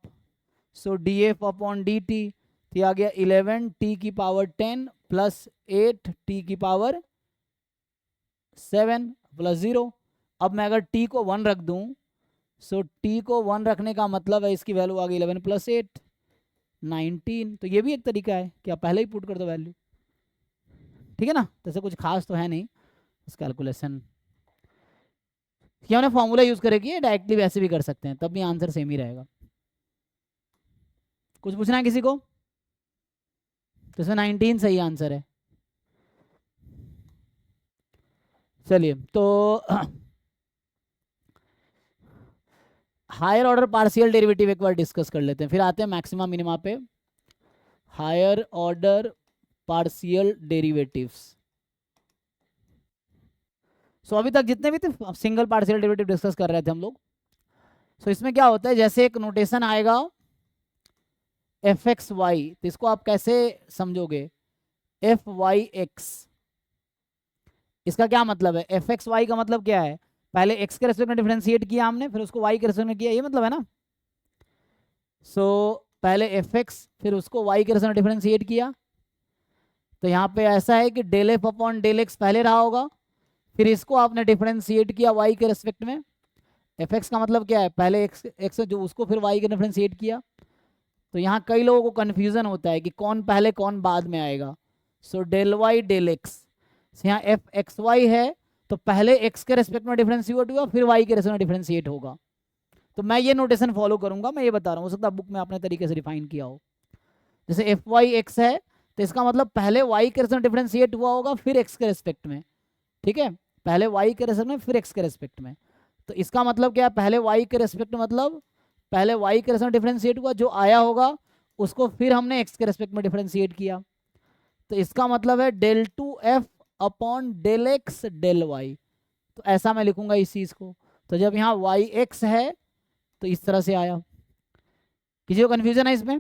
so D F upon D T, तो आ गया 11 टी की पावर 10 प्लस 8 टी की पावर 7 प्लस 0। अब मैं अगर t को 1 रख दूं, सो t को 1 रखने का मतलब है इसकी वैल्यू आ गई 11 प्लस 8 19। तो ये भी एक तरीका है कि आप पहले ही पुट कर दो वैल्यू, ठीक है ना, जैसे कुछ खास तो है नहीं इस कैलकुलेशन। क्या हमने फॉर्मूला यूज करेगी, डायरेक्टली वैसे भी कर सकते हैं, तब भी आंसर सेम ही रहेगा। कुछ पूछना है किसी को, तो इसमें 19 सही आंसर है। चलिए, तो हायर ऑर्डर पार्शियल डेरिवेटिव एक बार डिस्कस कर लेते हैं, फिर आते हैं मैक्सिमा मिनिमा पे। हायर ऑर्डर पार्शियल डेरिवेटिव्स, सो अभी तक जितने भी थे सिंगल पार्शियल डेरिवेटिव डिस्कस कर रहे थे हम लोग। सो इसमें क्या होता है, जैसे एक नोटेशन आएगा एफ एक्स वाई, तो इसको आप कैसे समझोगे, एफ वाई एक्स, इसका क्या मतलब है, एफ एक्स वाई का मतलब क्या है, पहले x के रेस्पेक्ट में डिफरेंशिएट किया हमने, फिर उसको y के रेस्पेक्ट में किया, ये मतलब है ना। सो पहले एफ एक्स फिर उसको y के रेस्पेक्ट में डिफरेंशिएट किया, तो यहाँ पे ऐसा है कि del F upon del X पहले रहा होगा, फिर इसको आपने डिफरेंशिएट किया y के रेस्पेक्ट में। एफ एक्स का मतलब क्या है, पहले x जो उसको फिर y के डिफरेंशिएट किया। तो यहाँ कई लोगों को कन्फ्यूजन होता है कि कौन पहले कौन बाद में आएगा। So del Y del X, यहाँ एफ एक्स वाई है तो पहले x के रेस्पेक्ट में डिफरेंशिएट हुआ, फिर y के रेस्पेक्ट में डिफरेंशिएट होगा। तो मैं ये नोटेशन फॉलो करूंगा, मैं ये बता रहा हूँ, हो सकता है बुक में अपने तरीके से डिफाइन किया हो। जैसे एफ वाई एक्स है तो इसका मतलब पहले y के रेस्पेक्ट में डिफरेंशिएट हुआ होगा, फिर x के रेस्पेक्ट में, ठीक है, पहले y के रेस्पेक्ट में फिर x के रेस्पेक्ट में। तो इसका मतलब क्या है, पहले y के रेस्पेक्ट मतलब पहले y के रेस्पेक्ट में डिफरेंशिएट हुआ, जो आया होगा उसको फिर हमने x के रेस्पेक्ट में डिफरेंशिएट किया। तो इसका मतलब है del two F upon del X del Y, तो ऐसा मैं लिखूंगा इस चीज को। तो जब यहाँ वाई एक्स है तो इस तरह से आया। किसी को कन्फ्यूजन है इसमें,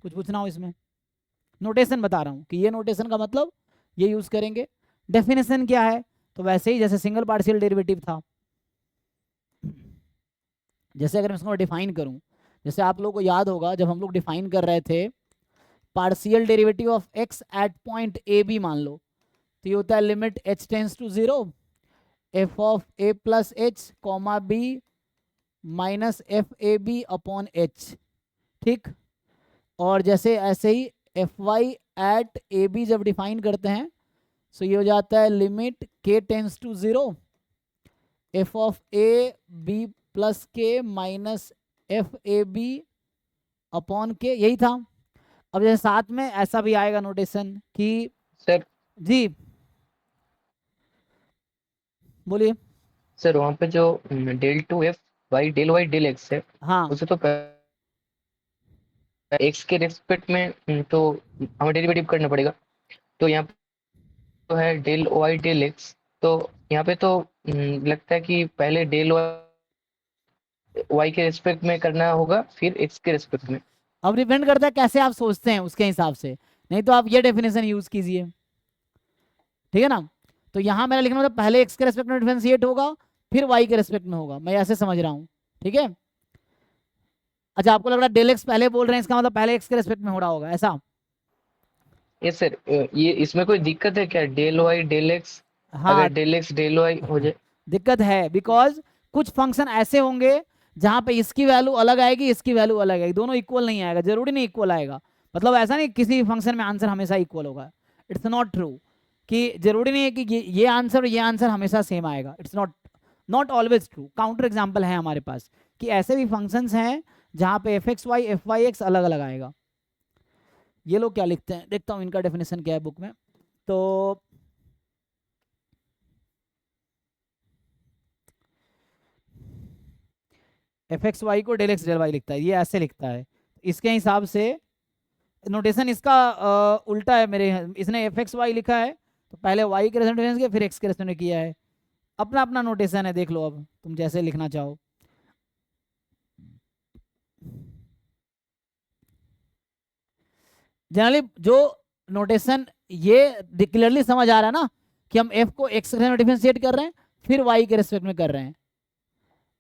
कुछ पूछना हो इसमें, नोटेशन बता रहा हूँ कि ये नोटेशन का मतलब ये यूज करेंगे। डेफिनेशन क्या है, तो वैसे ही जैसे सिंगल पार्शियल डेरिवेटिव था, जैसे अगर मैं इसको डिफाइन करूँ, जैसे आप लोगों को याद होगा जब हम लोग डिफाइन कर रहे थे partial derivative of x at point A B, मान लो तो ये होता है limit h tends to 0 F of a plus H comma B minus F A B upon H, ठीक। और जैसे ऐसे ही F Y at A B जब डिफाइन करते हैं सो ये हो जाता है limit k tends to 0 F of A B plus के minus F A B upon के, यही था। अब जैसे साथ में ऐसा भी आएगा नोटेशन कि सर जी बोलिए। सर वहाँ पे जो del two f y del x है, हाँ उसे तो एक्स के रेस्पेक्ट में तो हमें डेरिवेटिव करना पड़ेगा। तो यहाँ पे तो है डेल वाई डेल एक्स, तो यहाँ पे तो लगता है कि पहले डेल वाई के रेस्पेक्ट में करना होगा, फिर एक्स के रेस्पेक्ट में। अब डिपेंड करता है कैसे आप सोचते हैं उसके हिसाब से, नहीं तो आप ये डेफिनेशन यूज कीजिए, ठीक है ना। तो यहाँ मेरा लिखना मतलब पहले एक्स के रेस्पेक्ट में डिफरेंशिएट होगा, फिर वाई के रेस्पेक्ट में होगा, मैं ऐसे समझ रहा हूँ, ठीक है। अच्छा आपको लग रहा है डेल एक्स पहले बोल रहे हैं, इसका मतलब पहले एक्स के रेस्पेक्ट में हो रहा होगा, ऐसा? यस सर, ये इसमें कोई दिक्कत है क्या, डेल वाई डेल एक्स, हाँ अगर डेल एक्स डेल वाई हो जाए? दिक्कत है, बिकॉज कुछ फंक्शन ऐसे होंगे जहां पे इसकी वैल्यू अलग आएगी, इसकी वैल्यू अलग आएगी, दोनों इक्वल नहीं आएगा, जरूरी नहीं इक्वल आएगा। मतलब ऐसा नहीं किसी फंक्शन में आंसर हमेशा इक्वल होगा, इट्स नॉट ट्रू। कि जरूरी नहीं है कि ये आंसर और ये आंसर हमेशा सेम आएगा, it's not always true. Counter example है हमारे पास कि ऐसे भी फंक्शंस हैं जहां पे एफ एक्स वाई एक्स अलग अलग आएगा। ये लोग क्या लिखते हैं, देखता हूँ इनका डेफिनेशन क्या है बुक में। तो एफ एक्स वाई को डेल एक्स डेल वाई लिखता है, ये ऐसे लिखता है। इसके हिसाब से नोटेशन इसका उल्टा है मेरे, इसने एफ एक्स वाई लिखा है तो पहले वाई के रेस्पेक्ट किया, फिर एक्स के रेस्पेक्ट किया है। अपना अपना नोटेशन है, देख लो अब तुम जैसे लिखना चाहो। जनरली जो नोटेशन ये क्लियरली समझ आ रहा है ना कि हम एफ को एक्स के डिफरेंशिएट कर रहे हैं, फिर वाई के रेस्पेक्ट में कर रहे हैं।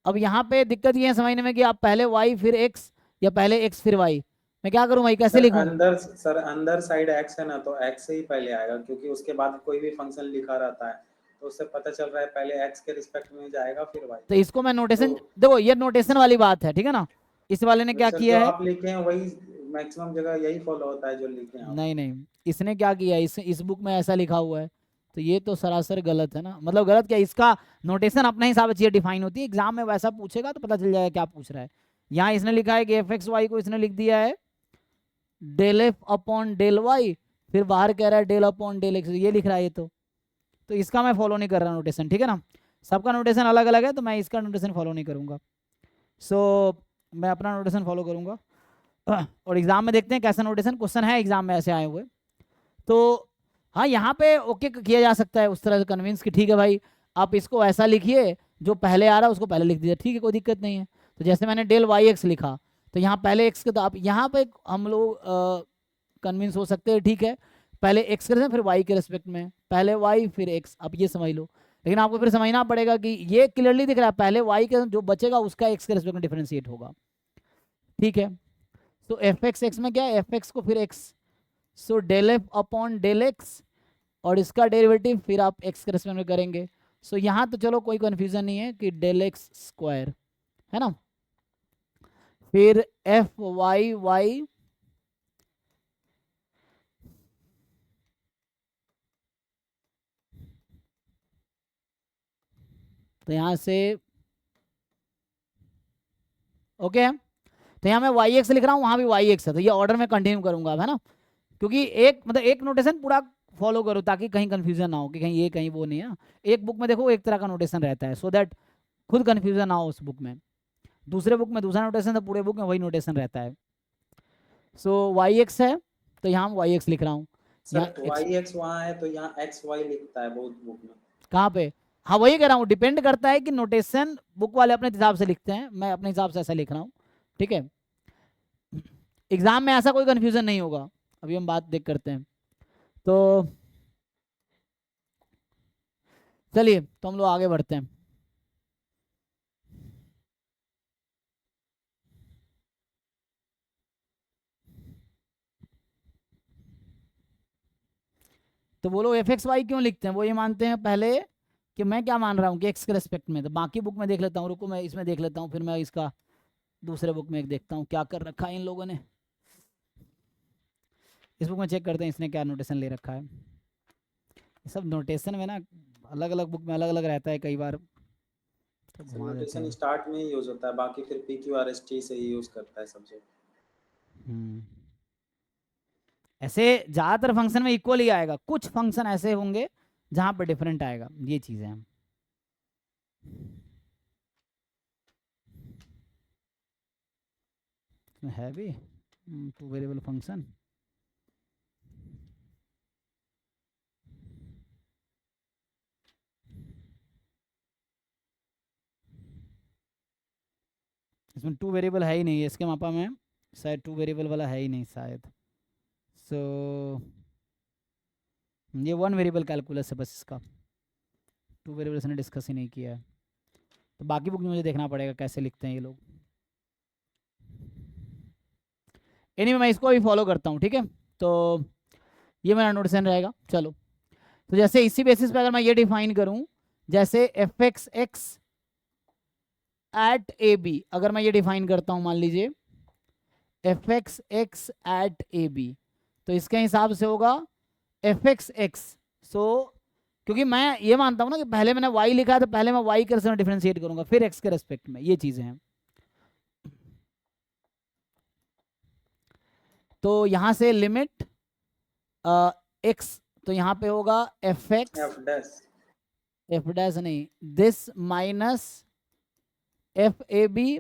अब यहाँ पे दिक्कत ये है समझने में कि आप पहले वाई फिर एक्स या पहले एक्स फिर वाई, मैं क्या करूँ भाई, कैसे लिखूं? अंदर साइड एक्स है ना, तो एक्स से ही पहले आएगा, क्योंकि उसके बाद कोई भी फंक्शन लिखा रहता है तो उससे पता चल रहा है पहले एक्स के रिस्पेक्ट में जाएगा फिर वाई। तो इसको मैं नोटेशन तो देखो, ये नोटेशन वाली बात है, ठीक है ना। इस वाले ने क्या सर किया जो है, आप लिखे हैं वही मैक्सिमम जगह यही फॉलो होता है जो लिखे हैं आप। नहीं इसने क्या किया है, इस बुक में ऐसा लिखा हुआ है, तो ये तो सरासर गलत है ना। मतलब गलत क्या, इसका नोटेशन अपने हिसाब से चीजें डिफाइन होती है, एग्जाम में वैसा पूछेगा तो पता चल जाएगा क्या पूछ रहा है। यहाँ इसने लिखा है कि एफ एक्स वाई को इसने लिख दिया है del F upon del y, फिर बाहर कह रहा है डेल अपॉन डेल एक्स, ये लिख रहा है ये तो इसका मैं फॉलो नहीं कर रहा नोटेशन, ठीक है ना। सबका नोटेशन अलग अलग है, तो मैं इसका नोटेशन फॉलो नहीं करूँगा। सो मैं अपना नोटेशन फॉलो करूँगा और एग्जाम में देखते हैं कैसा नोटेशन क्वेश्चन है एग्जाम में ऐसे आए हुए। तो हाँ यहाँ पे ओके किया जा सकता है उस तरह से कन्विंस कि ठीक है भाई आप इसको ऐसा लिखिए, जो पहले आ रहा है उसको पहले लिख दीजिए, ठीक है कोई दिक्कत नहीं है। तो जैसे मैंने डेल वाई एक्स लिखा तो यहाँ पहले एक्स के, तो आप यहाँ पे हम लोग कन्विंस हो सकते हैं, ठीक है पहले एक्स के फिर वाई के रिस्पेक्ट में, पहले वाई फिर एक्स, आप ये समझ लो। लेकिन आपको फिर समझना पड़ेगा कि ये क्लियरली दिख रहा है पहले वाई के जो बचेगा उसका एक्स के रिस्पेक्ट में डिफरेंशिएट होगा, ठीक है। तो एफ एक्स एक्स में क्या है, एफ एक्स को फिर x, so del F upon del x और इसका डेरिवेटिव फिर आप एक्स के रिस्पेक्ट में करेंगे। सो यहाँ तो चलो कोई कन्फ्यूजन नहीं है कि डेल एक्स स्क्वायर है ना, फिर एफ वाई वाई तो यहाँ से ओके तो यहाँ मैं वाई एक्स लिख रहा हूँ, वहाँ भी वाई एक्स है, तो ये ऑर्डर में कंटिन्यू करूंगा अब, है ना। क्योंकि एक मतलब एक नोटेशन पूरा फॉलो करो ताकि कहीं कंफ्यूजन ना हो कि कहीं ये कहीं वो नहीं है। एक बुक में देखो एक तरह का नोटेशन रहता है, सो दैट खुद कंफ्यूजन ना हो उस बुक में। दूसरे बुक में दूसरा नोटेशन, तो पूरे बुक में वही नोटेशन रहता है। सो वाई एक्स है तो यहाँ वाई एक्स लिख रहा हूँ। सर वाई एक्स वहाँ है तो यहाँ एक्स वाई लिखता है बहुत बुक में, कहाँ पे? हाँ वही कह रहा हूँ, डिपेंड करता है कि नोटेशन बुक वाले अपने हिसाब से लिखते हैं, मैं अपने हिसाब से ऐसा लिख रहा हूँ, ठीक है। एग्जाम में ऐसा कोई कंफ्यूजन नहीं होगा। अभी हम बात देख करते हैं, तो चलिए तो हम लोग आगे बढ़ते हैं। तो वो लोग एफ एक्स वाई क्यों लिखते हैं, वो ये मानते हैं पहले कि मैं क्या मान रहा हूँ कि एक्स के रेस्पेक्ट में, तो बाकी बुक में देख लेता हूँ, रुको मैं इसमें देख लेता हूँ, फिर मैं इसका दूसरे बुक में एक देखता हूँ क्या कर रखा है इन लोगों ने। इस बुक में चेक करते हैं इसने क्या नोटेशन ले रखा है। ये सब नोटेशन में ना अलग अलग बुक में अलग अलग रहता है कई बार, तो घुमा देते नोटेशन हैं। स्टार्ट में ही यूज होता है, बाकी फिर PQRST से ही यूज करता है सब्जेक्ट। ऐसे ज़्यादातर फंक्शन में इक्वल ही आएगा, कुछ फंक्शन ऐसे होंगे जहाँ पर डिफरेंट आएगा, ये चीज़ें हैं। है भी टू वेरिएबल फंक्शन। इसमें टू वेरिएबल है ही नहीं, इसके मापा में शायद टू वेरिएबल वाला है ही नहीं शायद। सो ये वन वेरिएबल कैलकुलस है बस, इसका टू वेरिएबल इसने डिस्कस ही नहीं किया है। तो बाकी बुक में मुझे देखना पड़ेगा कैसे लिखते हैं ये लोग। एनीवे मैं इसको अभी फॉलो करता हूँ, ठीक है। तो ये मेरा नोटेशन रहेगा। चलो, तो जैसे इसी बेसिस पे अगर मैं ये डिफाइन करूँ, जैसे f x x at A b, अगर मैं ये डिफाइन करता हूँ, मान लीजिए f x x at A B, तो इसके हिसाब से होगा एफ एक्स एक्स। सो क्योंकि मैं ये मानता हूँ ना कि पहले मैंने y लिखा है तो पहले मैं y के रेस्पेक्ट में डिफरेंशिएट करूंगा, फिर x के रेस्पेक्ट में, ये चीज़ें हैं। तो यहाँ से लिमिट x, तो यहाँ पे होगा एफ एक्स एफ डैश नहीं, this minus F A b,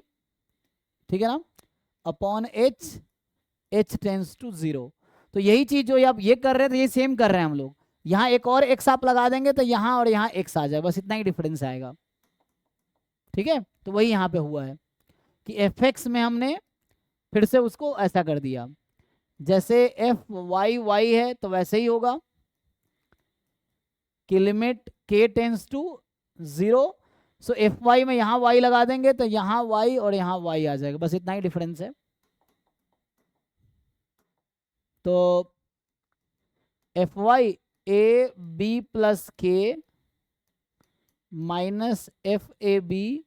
ठीक है ना, upon h, h tends to 0। तो यही चीज़ जो आप ये कर रहे थे, ये सेम कर रहे हैं हम लोग। यहाँ एक और x आप लगा देंगे तो यहाँ और यहाँ x आ जाए, बस इतना ही डिफरेंस आएगा, ठीक है। तो वही यहाँ पे हुआ है कि एफ एक्स में हमने फिर से उसको ऐसा कर दिया, जैसे एफ वाई वाई है तो वैसे ही होगा कि limit k tends to 0। So F y में यहाँ y लगा देंगे तो यहाँ y और यहाँ y आ जाएगा, बस इतना ही डिफरेंस है। तो एफ वाई ए बी प्लस के minus F A B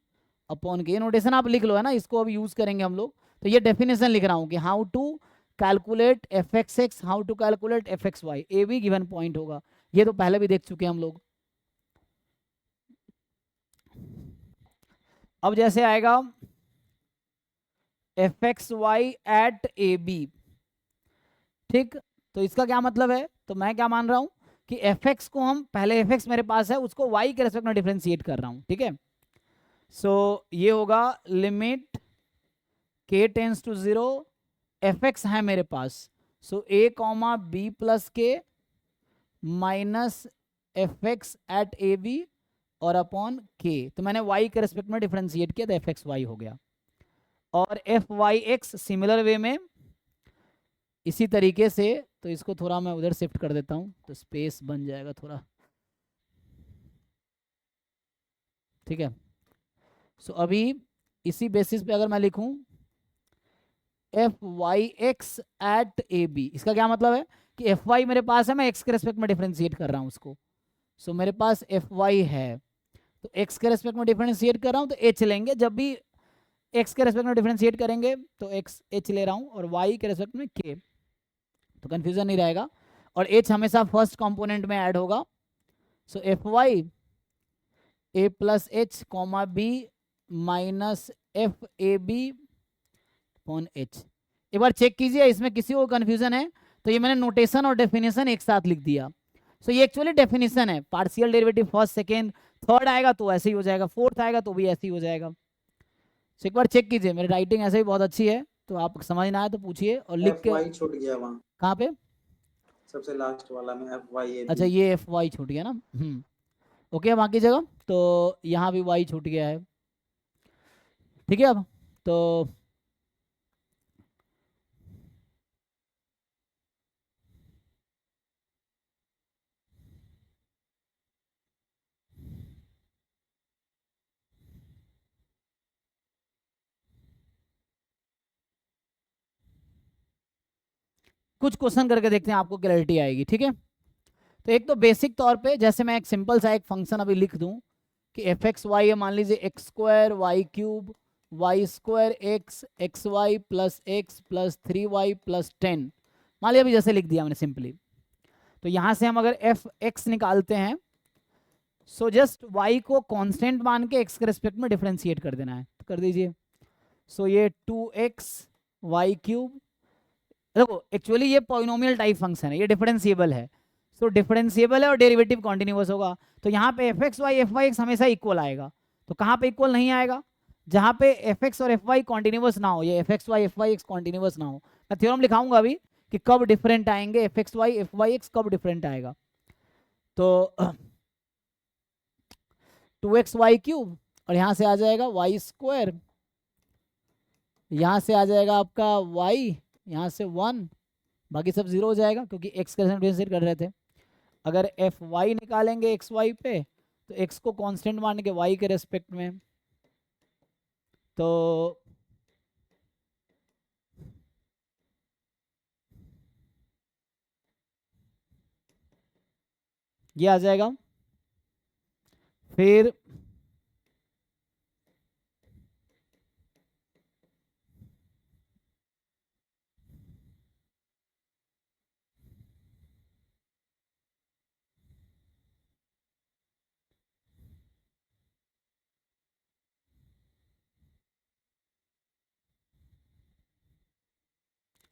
upon K, notation आप लिख लो, है ना, इसको अब यूज करेंगे हम लोग। तो ये डेफिनेशन लिख रहा हूँ कि how to calculate f x x, how to calculate f x y, A b given point होगा। ये तो पहले भी देख चुके हैं हम लोग। अब जैसे आएगा f x Y at A b, ठीक। तो इसका क्या मतलब है, तो मैं क्या मान रहा हूं कि एफ एक्स को हम पहले, एफ एक्स मेरे पास है, उसको वाई के रेस्पेक्ट में डिफरेंशिएट कर रहा हूं, ठीक है। सो ये होगा limit k tends to 0, f x है मेरे पास, so a comma b plus के minus f x at A b और अपॉन k। तो मैंने y के रेस्पेक्ट में डिफरेंशिएट किया तो एफ एक्स वाई हो गया। और f Y x similar way में इसी तरीके से, तो इसको थोड़ा मैं उधर शिफ्ट कर देता हूँ तो स्पेस बन जाएगा थोड़ा, ठीक है। सो अभी इसी बेसिस पे अगर मैं लिखूं f Y x at A b, इसका क्या मतलब है कि एफ वाई मेरे पास है, मैं एक्स के रेस्पेक्ट में डिफरेंशिएट कर रहा हूँ उसको। सो मेरे पास एफ वाई है तो एक्स के रेस्पेक्ट में डिफरेंशिएट कर रहा हूँ, तो एच लेंगे, जब भी एक्स के रेस्पेक्ट में डिफरेंशिएट करेंगे तो एक्स एच ले रहा हूँ, और वाई के रेस्पेक्ट में के, तो कन्फ्यूजन नहीं रहेगा। और एच हमेशा फर्स्ट कंपोनेंट में ऐड होगा। So F Y A plus H comma B minus F A B upon H. एक बार चेक कीजिए, इसमें किसी को कन्फ्यूजन है तो ये मैंने नोटेशन और डेफिनेशन एक साथ लिख दिया। सो ये एक्चुअली डेफिनेशन है, partial derivative first second third आएगा तो ऐसे ही हो जाएगा, फोर्थ आएगा तो भी ऐसे ही हो जाएगा। सो एक बार चेक कीजिए, मेरी राइटिंग ऐसे ही बहुत अच्छी है, तो आप समझ ना आए तो पूछिए और लिख के। FY छूट गया वहाँ, कहाँ पे, सबसे लास्ट वाला में FY अच्छा ये एफ वाई छूट गया ना, ओके। बाकी जगह तो यहाँ भी वाई छूट गया है, ठीक है। अब तो कुछ क्वेश्चन करके देखते हैं, आपको क्लैरिटी आएगी, ठीक है। तो एक तो बेसिक तौर पे, जैसे मैं एक सिंपल सा एक फंक्शन अभी लिख दूं कि एफ एक्स वाई है, मान लीजिए x square Y cube y square x x y plus x plus 3y plus 10, मान लिया अभी जैसे लिख दिया मैंने सिंपली। तो यहाँ से हम अगर एफ एक्स निकालते हैं, सो जस्ट y को कांस्टेंट मान के x के रिस्पेक्ट में डिफरेंशिएट कर देना है, तो कर दीजिए। सो ये 2x y क्यूब, देखो एक्चुअली ये पॉलिनोमियल टाइप फंक्शन है, ये डिफरेंशिएबल है, सो डिफरेंशिएबल है और डेरिवेटिव कॉन्टिन्यूअस होगा, तो यहाँ पे f x y f Y x हमेशा इक्वल आएगा। तो कहाँ पे इक्वल नहीं आएगा? जहाँ पे एफ एक्स और एफ वाई कॉन्टिन्यूअस ना हो, ये f x y x continuous ना हो। मैं थ्योरम लिखाऊंगा अभी कि कब डिफरेंट आएंगे, एफ एक्स वाई एक्स कब डिफरेंट आएगा। तो 2x वाई क्यूब और यहाँ से आ जाएगा वाई स्क्वायर, यहाँ से आ जाएगा आपका y, यहाँ से 1, बाकी सब 0 हो जाएगा क्योंकि x के डिफरेंशिएट कर रहे थे। अगर एफ वाई निकालेंगे एक्स वाई पे तो x को कांस्टेंट मान के y के रेस्पेक्ट में, तो ये आ जाएगा। फिर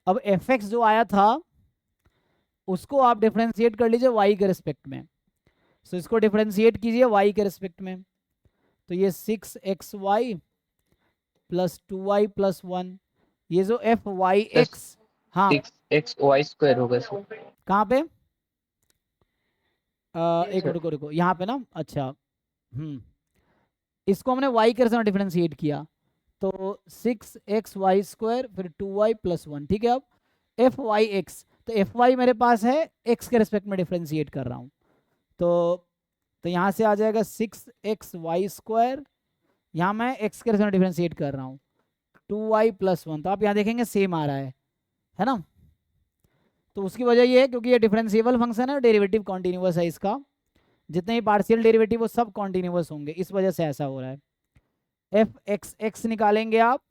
अब एफ एक्स जो आया था उसको आप डिफरेंशिएट कर लीजिए y के रिस्पेक्ट में, सो इसको डिफरेंशिएट कीजिए y के रिस्पेक्ट में, तो ये 6xy प्लस 2y प्लस 1, ये जो एफ वाई एक्स, हाँ 6xy स्क्वायर होगा सर। कहाँ पे? एक सर। मिनट रुको यहाँ पे ना, अच्छा इसको हमने y के साथ डिफरेंशिएट किया, तो 6xy स्क्वायर फिर 2y प्लस 1, ठीक है। अब एफ वाई एक्स, तो एफ वाई मेरे पास है x के रिस्पेक्ट में डिफरेंशिएट कर रहा हूँ, तो यहाँ से आ जाएगा 6xy स्क्वायर, यहाँ मैं x के रिस्पेक्ट में डिफरेंशिएट कर रहा हूँ 2y प्लस 1, तो आप यहाँ देखेंगे सेम आ रहा है ना। तो उसकी वजह ये है क्योंकि ये डिफरेंशिएबल फंक्शन है, डेरिवेटिव कॉन्टिन्यूअस है, इसका जितने ही पार्शियल डेरिवेटिव वो सब कॉन्टिन्यूअस होंगे, इस वजह से ऐसा हो रहा है। एफ एक्स एक्स निकालेंगे आप,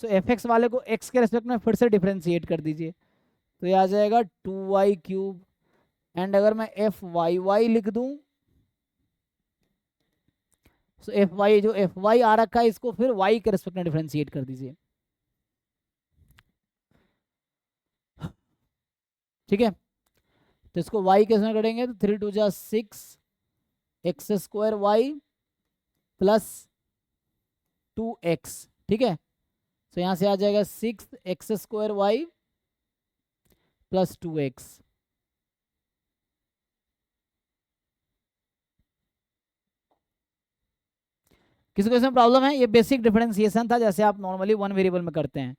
सो एफ एक्स वाले को एक्स के रेस्पेक्ट में फिर से डिफरेंशिएट कर दीजिए, तो ये आ जाएगा 2y क्यूब, एंड अगर मैं एफ वाई वाई लिख दूं, सो एफ वाई जो एफ वाई आ रखा है इसको फिर y के रेस्पेक्ट में डिफरेंशिएट कर दीजिए, ठीक है। तो इसको y के साथ करेंगे तो 3 2 जा 6 x square Y plus 2x, ठीक है। तो यहाँ से आ जाएगा 6x square Y plus 2x। किसी को इसमें प्रॉब्लम है? ये बेसिक डिफरेंशिएशन था जैसे आप नॉर्मली वन वेरिएबल में करते हैं,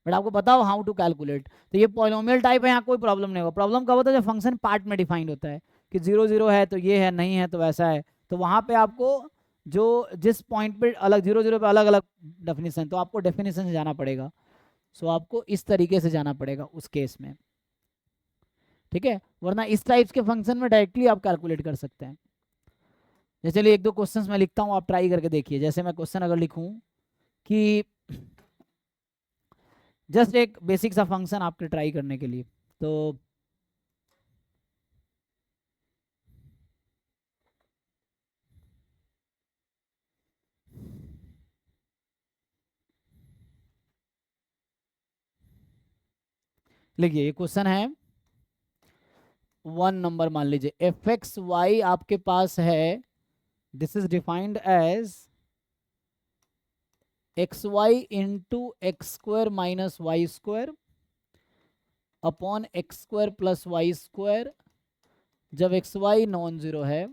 बट आपको बताओ हाउ टू कैलकुलेट। तो ये पॉलिनोमियल टाइप है, यहाँ कोई प्रॉब्लम नहीं होगा। प्रॉब्लम कब होता है? जब फंक्शन पार्ट में डिफाइंड होता है कि 0 0 है तो ये है, नहीं है तो वैसा है, तो वहाँ पे आपको जो जिस पॉइंट पे अलग 0 0 पे अलग अलग डेफिनेशन, तो आपको डेफिनेशन से जाना पड़ेगा। सो आपको इस तरीके से जाना पड़ेगा उस केस में, ठीक है। वरना इस टाइप्स के फंक्शन में डायरेक्टली आप कैलकुलेट कर सकते हैं। जैसे चलिए एक दो क्वेश्चंस मैं लिखता हूँ, आप ट्राई करके देखिए। जैसे मैं क्वेश्चन अगर लिखूँ कि जस्ट एक बेसिक सा फंक्शन आपके ट्राई करने के लिए, तो लिखिए ये क्वेश्चन है 1 नंबर, मान लीजिए एफ एक्स वाई आपके पास है, this is defined as x y into x square minus y square upon x square plus y square, जब एक्स वाई नॉन जीरो है,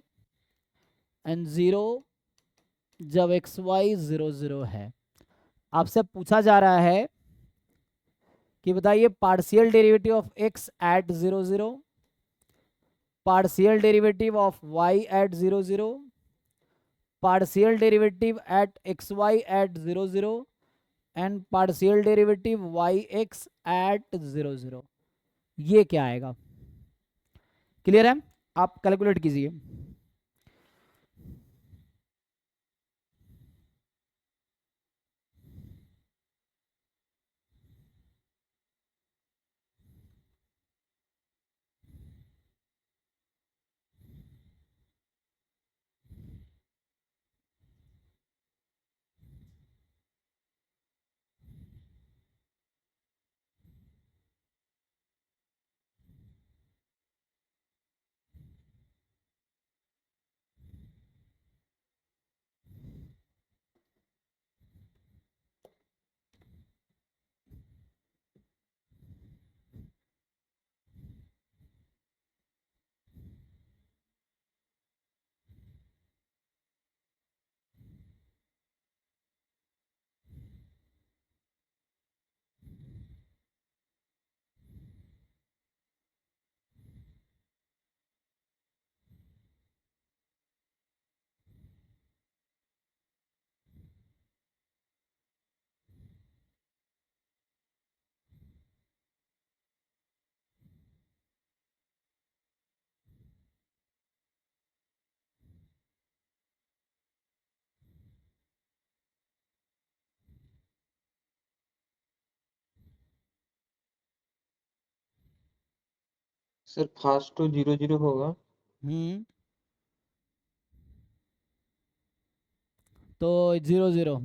एंड 0 जब एक्स वाई 0 0 है। आपसे पूछा जा रहा है कि बताइए partial derivative of x at 0 0, partial derivative of y at 0 0, partial derivative at x Y at 0 0, and partial derivative y x at 0 0। ये क्या आएगा? क्लियर है? आप कैलकुलेट कीजिए। सर फर्स्ट तो 0 0 होगा। तो 0 0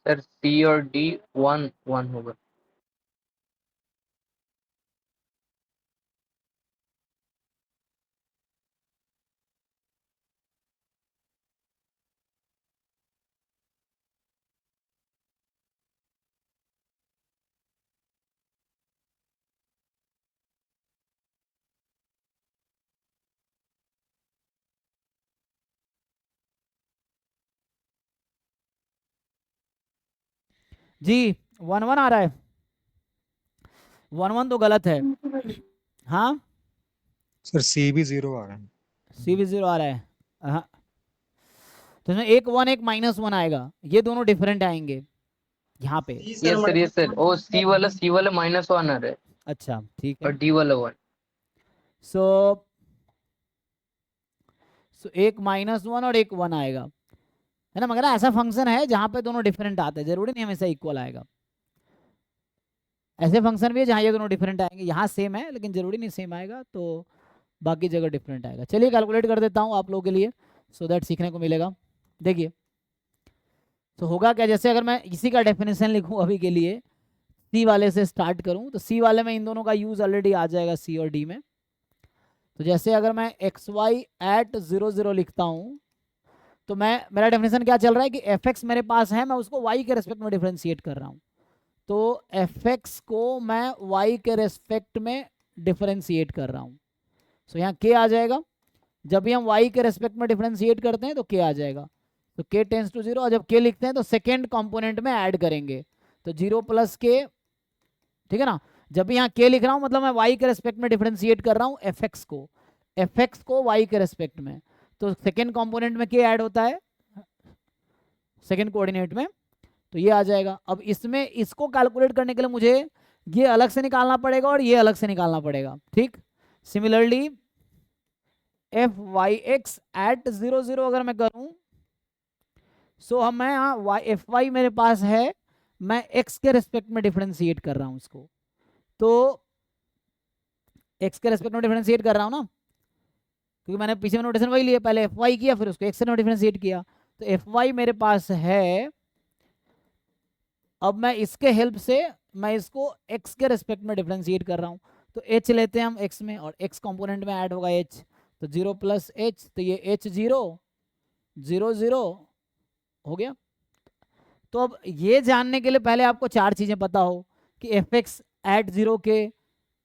सर सी और डी 1 1 होगा। जी 1 1 आ रहा है। 1 1 तो गलत है। हाँ सर सी भी 0 आ रहा है। सी भी 0 आ रहा है। हाँ तो इसमें एक 1 एक -1 आएगा, ये दोनों डिफरेंट आएंगे यहाँ पे। यस सर ओ सी वाला -1 आ रहा है अच्छा ठीक और है। डी वाला 1। सो एक -1 और एक 1 आएगा, है ना। मगर ना ऐसा फंक्शन है जहाँ पे दोनों डिफरेंट आते हैं, जरूरी नहीं हमेशा इक्वल आएगा। ऐसे फंक्शन भी है जहाँ ये दोनों डिफरेंट आएंगे, यहाँ सेम है लेकिन जरूरी नहीं सेम आएगा, तो बाकी जगह डिफरेंट आएगा। चलिए कैलकुलेट कर देता हूँ आप लोगों के लिए, सो दैट सीखने को मिलेगा। देखिए तो होगा क्या, जैसे अगर मैं इसी का डेफिनेशन लिखूँ अभी के लिए, सी वाले से स्टार्ट करूँ, तो सी वाले में इन दोनों का यूज ऑलरेडी आ जाएगा सी और डी में। तो जैसे अगर मैं एक्स वाई एट 0 0 लिखता हूँ, तो मेरा डेफिनेशन क्या चल रहा है कि एफ एक्स मेरे पास है, मैं उसको वाई के रेस्पेक्ट में डिफ्रेंशिएट कर रहा हूँ। तो एफ एक्स को मैं वाई के रेस्पेक्ट में डिफ्रेंशिएट कर रहा हूँ। सो यहाँ के आ जाएगा, जब भी हम वाई के रेस्पेक्ट में डिफ्रेंशिएट करते हैं तो के आ जाएगा। तो के टेंस टू 0, और जब के लिखते हैं तो सेकेंड कॉम्पोनेंट में ऐड करेंगे, तो 0 + के, ठीक है ना। जब भी यहाँ के लिख रहा हूँ मतलब मैं वाई के रेस्पेक्ट में डिफ्रेंशिएट कर रहा हूँ एफ एक्स को वाई के रेस्पेक्ट में, तो सेकेंड कॉम्पोनेंट में के ऐड होता है सेकेंड कोऑर्डिनेट में, तो ये आ जाएगा। अब इसमें इसको कैलकुलेट करने के लिए मुझे ये अलग से निकालना पड़ेगा और ये अलग से निकालना पड़ेगा, ठीक। Similarly f Y x at 0 0 अगर मैं करूं, सो हम मैं यहाँ एफ वाई मेरे पास है, मैं एक्स के रेस्पेक्ट में डिफरेंशिएट कर रहा हूँ इसको, तो एक्स के रेस्पेक्ट में डिफरेंशिएट कर रहा हूँ ना, क्योंकि मैंने पीछे में नोटेशन वही लिया, पहले एफ वाई किया फिर उसको एक्स से डिफरेंशिएट किया। तो एफ वाई मेरे पास है अब मैं इसके हेल्प से मैं इसको x के रेस्पेक्ट में डिफरेंशिएट कर रहा हूँ। तो h लेते हैं हम x में और x कंपोनेंट में ऐड होगा h, तो 0 प्लस h, तो ये h 0 0 0 हो गया। तो अब ये जानने के लिए पहले आपको चार चीजें पता हो कि एफ एक्स एट 0 के,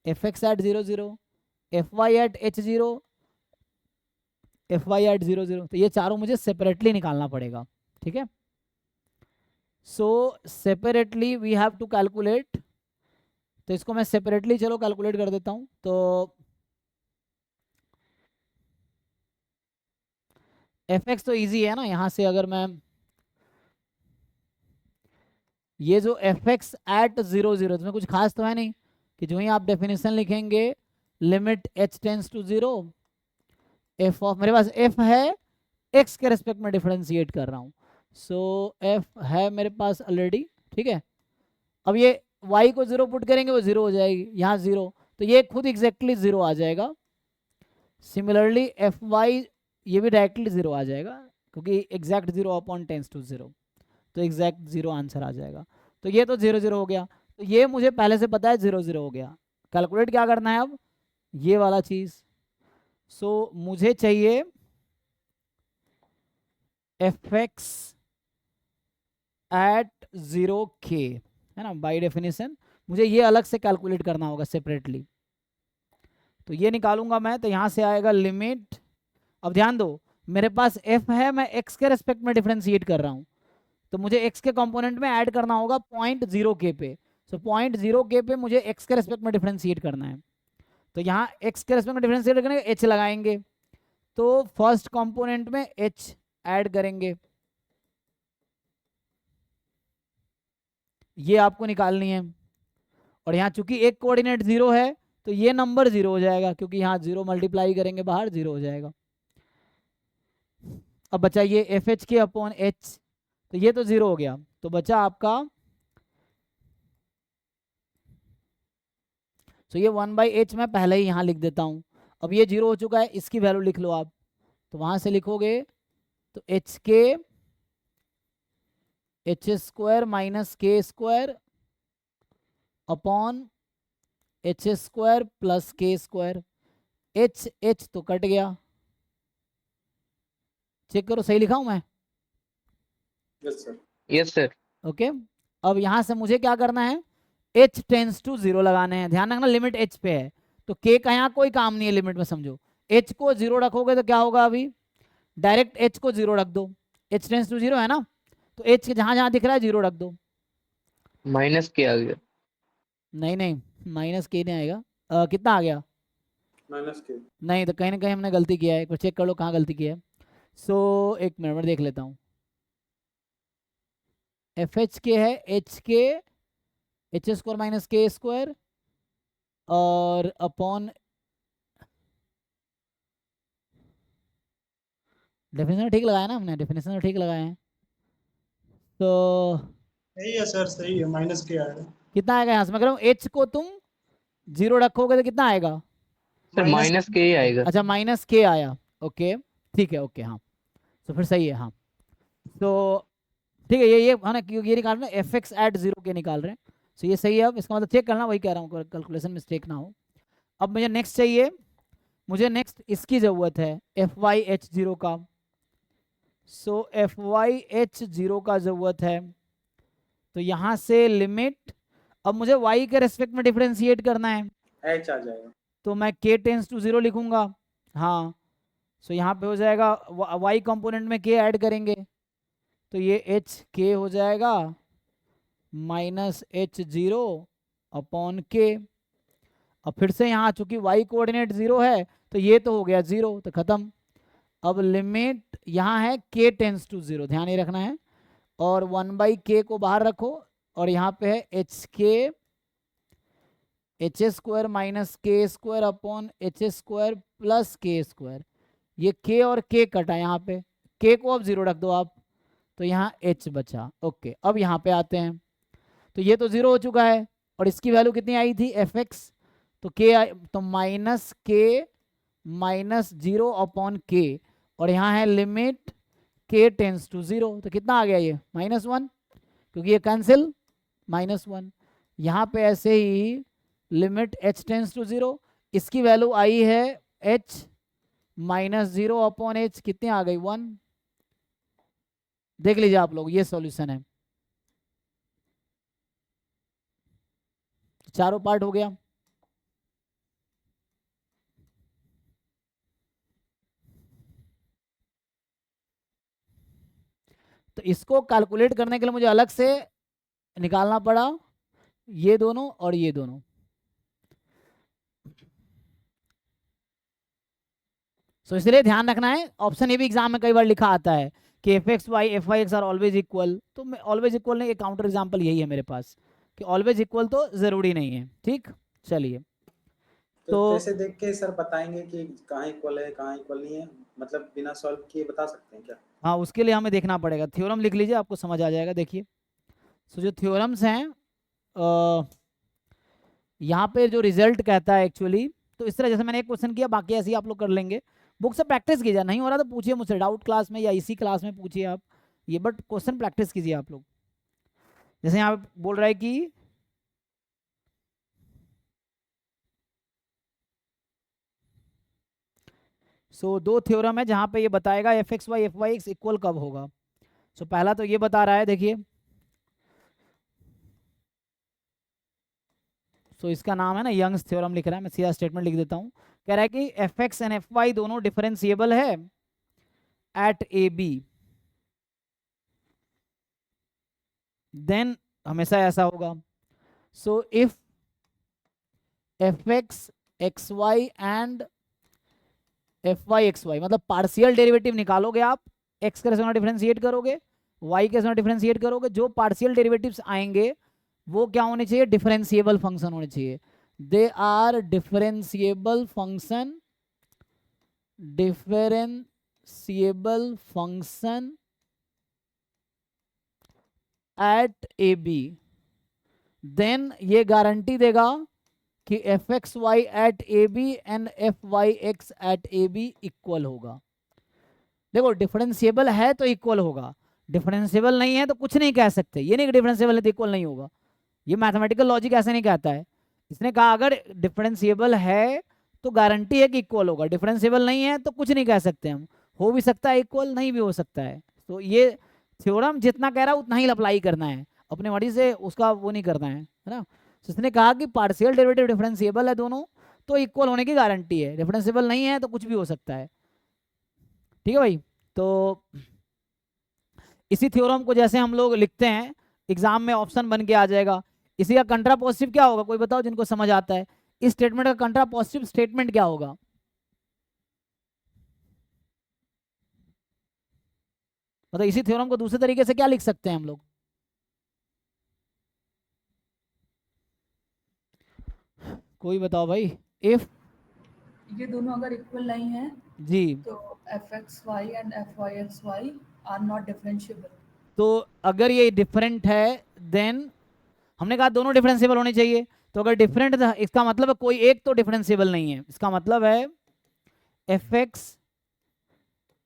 f x at 0 0, f Y at h 0, f Y at 0 0, तो ये चारों मुझे सेपरेटली निकालना पड़ेगा, ठीक है। So separately we have to calculate, तो इसको मैं सेपरेटली चलो कैलकुलेट कर देता हूँ। तो एफ एक्स तो ईजी है ना, यहाँ से अगर मैं ये जो एफ एक्स एट 0 0, इसमें कुछ खास तो है नहीं कि जो ही आप डेफिनेशन लिखेंगे limit h tends to 0, F of, मेरे पास f है x के रेस्पेक्ट में डिफरेंशिएट कर रहा हूँ, सो f है मेरे पास ऑलरेडी, ठीक है। अब ये y को 0 पुट करेंगे वो 0 हो जाएगी, यहाँ 0, तो ये खुद एग्जैक्टली 0 आ जाएगा। सिमिलरली एफ वाई ये भी डायरेक्टली 0 आ जाएगा क्योंकि एग्जैक्ट 0 अपॉन टेंस टू 0, तो एग्जैक्ट 0 आंसर आ जाएगा। तो ये तो 0 0 हो गया, तो ये मुझे पहले से पता है 0 0 हो गया। कैलकुलेट क्या करना है अब, ये वाला चीज। सो मुझे चाहिए एफ एक्स एट 0 के, है ना, बाय डेफिनेशन मुझे ये अलग से कैलकुलेट करना होगा सेपरेटली। तो ये निकालूंगा मैं, तो यहाँ से आएगा लिमिट, अब ध्यान दो मेरे पास f है, मैं x के रेस्पेक्ट में डिफरेंशिएट कर रहा हूँ, तो मुझे x के कंपोनेंट में ऐड करना होगा 0.0 k पे। सो 0.0 k पे मुझे x के रेस्पेक्ट में डिफरेंशिएट करना है, तो यहाँ x के रेस्पेक्ट में डिफरेंशिएट करेंगे h लगाएंगे, तो फर्स्ट कंपोनेंट में h ऐड करेंगे, ये आपको निकालनी है। और यहाँ चूंकि एक कोऑर्डिनेट 0 है तो ये नंबर 0 हो जाएगा, क्योंकि यहाँ 0 मल्टीप्लाई करेंगे बाहर 0 हो जाएगा। अब बचा ये एफ एच के अपॉन एच, तो ये तो 0 हो गया, तो बचा आपका, तो ये 1/h मैं पहले ही यहाँ लिख देता हूँ। अब ये 0 हो चुका है, इसकी वैल्यू लिख लो आप, तो वहाँ से लिखोगे तो एच के एच स्क्वायर माइनस के square upon H square plus के स्क्वायर, एच एच तो कट गया, चेक करो सही लिखा हूं मैं? Yes sir. Yes sir. Okay, अब यहां से मुझे क्या करना है, h टेंस टू 0 लगाने हैं। ध्यान रखना लिमिट h पे है, तो k का यहाँ कोई काम नहीं है लिमिट में, समझो h को 0 रखोगे तो क्या होगा, अभी डायरेक्ट h को 0 रख दो, h टेंस टू 0 है ना, तो h जहां जहां दिख रहा है 0 रख दो। माइनस के आ गया। नहीं नहीं, माइनस के नहीं आएगा, कितना आ गया, माइनस के, नहीं, तो कहीं ना कहीं हमने गलती किया है, एक बार चेक कर लो कहाँ गलती किया है। सो एक मिनट में देख लेता हूँ, एफ एच के है एच के एच स्क्वायर माइनस के स्क्वायर और अपॉन, डेफिनेशन ठीक लगाया ना हमने, डेफिनेशन ठीक लगाए हैं, तो सही है सर, सही है, माइनस के आएगा। कितना आएगा यहाँ से, मैं कह रहा हूँ एच को तुम 0 रखोगे तो कितना आएगा, सर माइनस के ही आएगा। अच्छा माइनस के आया, ओके ठीक है, ओके हाँ, तो फिर सही है, हाँ तो ठीक है, ये है ना, क्योंकि ये निकाल रहे हैं एफ एक्स एट 0 के निकाल रहे हैं, तो ये सही है। अब इसका मतलब चेक करना, वही कह रहा हूँ कैलकुलेशन मिस्टेक ना हो। अब मुझे नेक्स्ट चाहिए, मुझे नेक्स्ट इसकी ज़रूरत है एफ वाई एच 0 का, सो एफ वाई एच 0 का ज़रूरत है, तो यहाँ से लिमिट, अब मुझे y के रेस्पेक्ट में डिफरेंशिएट करना है, h आ जाएगा, तो मैं k टेंस टू 0 लिखूंगा, हाँ, सो यहाँ पे हो जाएगा y कंपोनेंट में k ऐड करेंगे, तो ये h k हो जाएगा माइनस h 0 अपॉन k। अब फिर से यहाँ चूंकि y कोऑर्डिनेट 0 है तो ये तो हो गया 0, तो खत्म। अब लिमिट यहाँ है k टेंस टू 0, ध्यान ये रखना है, और 1/k को बाहर रखो, और यहाँ पे है एच के एच स्क्वायर माइनस के square upon H square plus के स्क्वायर, ये k और k कटा यहाँ पे, k को अब 0 रख दो आप, तो यहाँ h बचा, ओके। अब यहाँ पे आते हैं, तो ये तो 0 हो चुका है, और इसकी वैल्यू कितनी आई थी एफ एक्स, तो k तो माइनस के माइनस 0 अपॉन के, और यहाँ है लिमिट k टेंस टू 0, तो कितना आ गया ये -1, क्योंकि ये कैंसिल, -1। यहाँ पे ऐसे ही लिमिट h टेंस टू 0, इसकी वैल्यू आई है h -0 अपॉन h, कितनी आ गई 1। देख लीजिए आप लोग, ये सॉल्यूशन है, चारों पार्ट हो गया। तो इसको कैलकुलेट करने के लिए मुझे अलग से निकालना पड़ा ये दोनों और ये दोनों। तो इसलिए ध्यान रखना है, ऑप्शन ए भी एग्जाम में कई बार लिखा आता है कि f x y f Y x are always equal. तो मैं ऑलवेज इक्वल नहीं, एक काउंटर एग्जाम्पल यही है मेरे पास कि ऑलवेज इक्वल तो जरूरी नहीं है। ठीक, चलिए तो कैसे देख के सर बताएंगे कि कहाँ इक्वल है कहाँ इक्वल नहीं है, मतलब बिना सॉल्व किए बता सकते हैं क्या? हाँ, उसके लिए हमें देखना पड़ेगा। थ्योरम लिख लीजिए, आपको समझ आ जाएगा। देखिए, सो जो थ्योरम्स हैं यहाँ पे जो रिजल्ट कहता है एक्चुअली, तो इस तरह जैसे मैंने एक क्वेश्चन किया, बाकी ऐसे ही आप लोग कर लेंगे। बुक से प्रैक्टिस कीजिए, नहीं हो रहा तो पूछिए मुझसे, डाउट क्लास में या इसी क्लास में पूछिए आप ये, बट क्वेश्चन प्रैक्टिस कीजिए आप लोग। जैसे यहाँ पे बोल रहा है कि सो दो थ्योरम है जहाँ पे ये बताएगा f x y x equal कब होगा। सो पहला तो ये बता रहा है, देखिए, सो इसका नाम है ना यंग्स थ्योरम लिख रहा है, मैं सीधा स्टेटमेंट लिख देता हूँ। कह रहा है कि f x and F y दोनों डिफरेंशिएबल है एट ए बी, देन हमेशा ऐसा होगा। So if f x x Y and F Y x y, मतलब पार्शियल डेरिवेटिव निकालोगे आप, एक्स के रेस्पेक्ट में डिफरेंशिएट करोगे, वाई के रेस्पेक्ट में डिफरेंशिएट करोगे, जो पार्शियल डेरिवेटिव्स आएंगे वो क्या होने चाहिए, डिफरेंशिएबल फंक्शन होने चाहिए। They are differentiable function, differentiable function at A b, then ये गारंटी देगा कि f x Y at A B and F Y x at A B equal होगा। देखो, डिफरेंशिएबल है तो इक्वल होगा, डिफरेंशिएबल नहीं है तो कुछ नहीं कह सकते। ये नहीं कि डिफरेंशिएबल है तो इक्वल नहीं होगा, ये मैथमेटिकल लॉजिक ऐसे नहीं कहता है। इसने कहा अगर डिफरेंशिएबल है तो गारंटी है कि इक्वल होगा, डिफरेंशिएबल नहीं है तो कुछ नहीं कह सकते हम, हो भी सकता है इक्वल, नहीं भी हो सकता है। तो ये थ्योरम जितना कह रहा है उतना ही अप्लाई करना है, अपने मर्जी से उसका वो नहीं करना है ना। तो इसने कहा कि पार्शियल डेरिवेटिव डिफरेंशिएबल है दोनों तो इक्वल होने की गारंटी है, डिफरेंशिएबल नहीं है तो कुछ भी हो सकता है। ठीक है भाई, तो इसी थ्योरम को जैसे हम लोग लिखते हैं एग्जाम में ऑप्शन बन के आ जाएगा। इसी का कंट्रापोजिटिव क्या होगा, कोई बताओ जिनको समझ आता है। इस स्टेटमेंट का कंट्रापोजिटिव स्टेटमेंट क्या होगा, मतलब इसी थ्योरम को दूसरे तरीके से क्या लिख सकते हैं हम लोग। कोई बताओ भाई। इफ ये दोनों अगर इक्वल नहीं है जी, तो F x Y and F Y x y are not differentiable. तो अगर ये डिफरेंट है देन हमने कहा दोनों डिफरेंशिएबल होने चाहिए, तो अगर डिफरेंट था इसका मतलब है कोई एक तो डिफरेंशिएबल नहीं है। इसका मतलब है एफ एक्स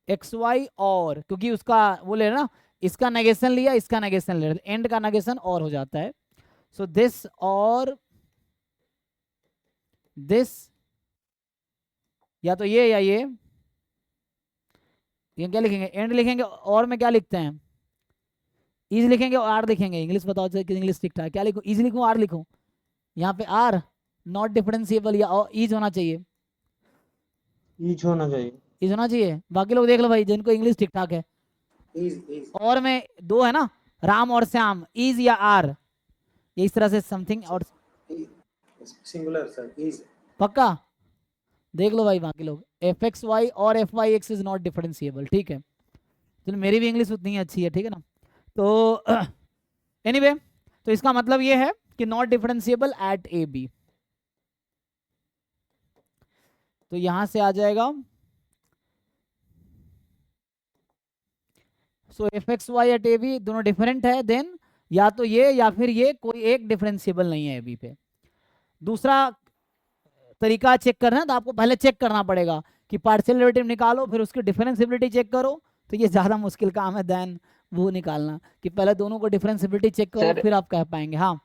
एक्स वाई, और क्योंकि उसका वो ले ना, इसका नेगेशन लिया इसका नेगेशन ले, एंड का नेगेशन और हो जाता है। सो दिस और दिस, या तो ये या ये क्या लिखेंगे, एंड लिखेंगे, और में क्या लिखते हैं, इज लिखेंगे और आर लिखेंगे। इंग्लिश बताओ, इंग्लिश ठीक ठाक क्या लिखूं, इज लिखूं आर लिखूं, यहाँ पे आर नॉट डिफरेंशिएबल या इज होना चाहिए, ईच होना चाहिए, इज होना चाहिए। बाकी लोग देख लो भाई जिनको इंग्लिश ठीक ठाक है। इज और में दो है ना, राम और श्याम, इज या आर, ये इस तरह से समथिंग, और सिंगुलर सर, इज पक्का देख लो भाई बाकी लोग, एफ एक्स वाई और f Y x is not differentiable. ठीक है, चलो मेरी भी इंग्लिश उतनी अच्छी है, ठीक है ना। तो एनीवे, तो इसका मतलब ये है कि not differentiable at A B. तो यहां से आ जाएगा, so F x Y at A B दोनों डिफरेंट है, देन या तो ये या फिर ये, कोई एक डिफरेंशिएबल नहीं है ए बी पे। दूसरा तरीका चेक करना है तो आपको पहले चेक करना पड़ेगा कि पार्शियल डेरिवेटिव निकालो फिर उसकी डिफरेंशिएबिलिटी चेक करो, तो ये ज़्यादा मुश्किल काम है देन वो निकालना कि पहले दोनों को डिफरेंशिएबिलिटी चेक करो सर फिर आप कह पाएंगे। हाँ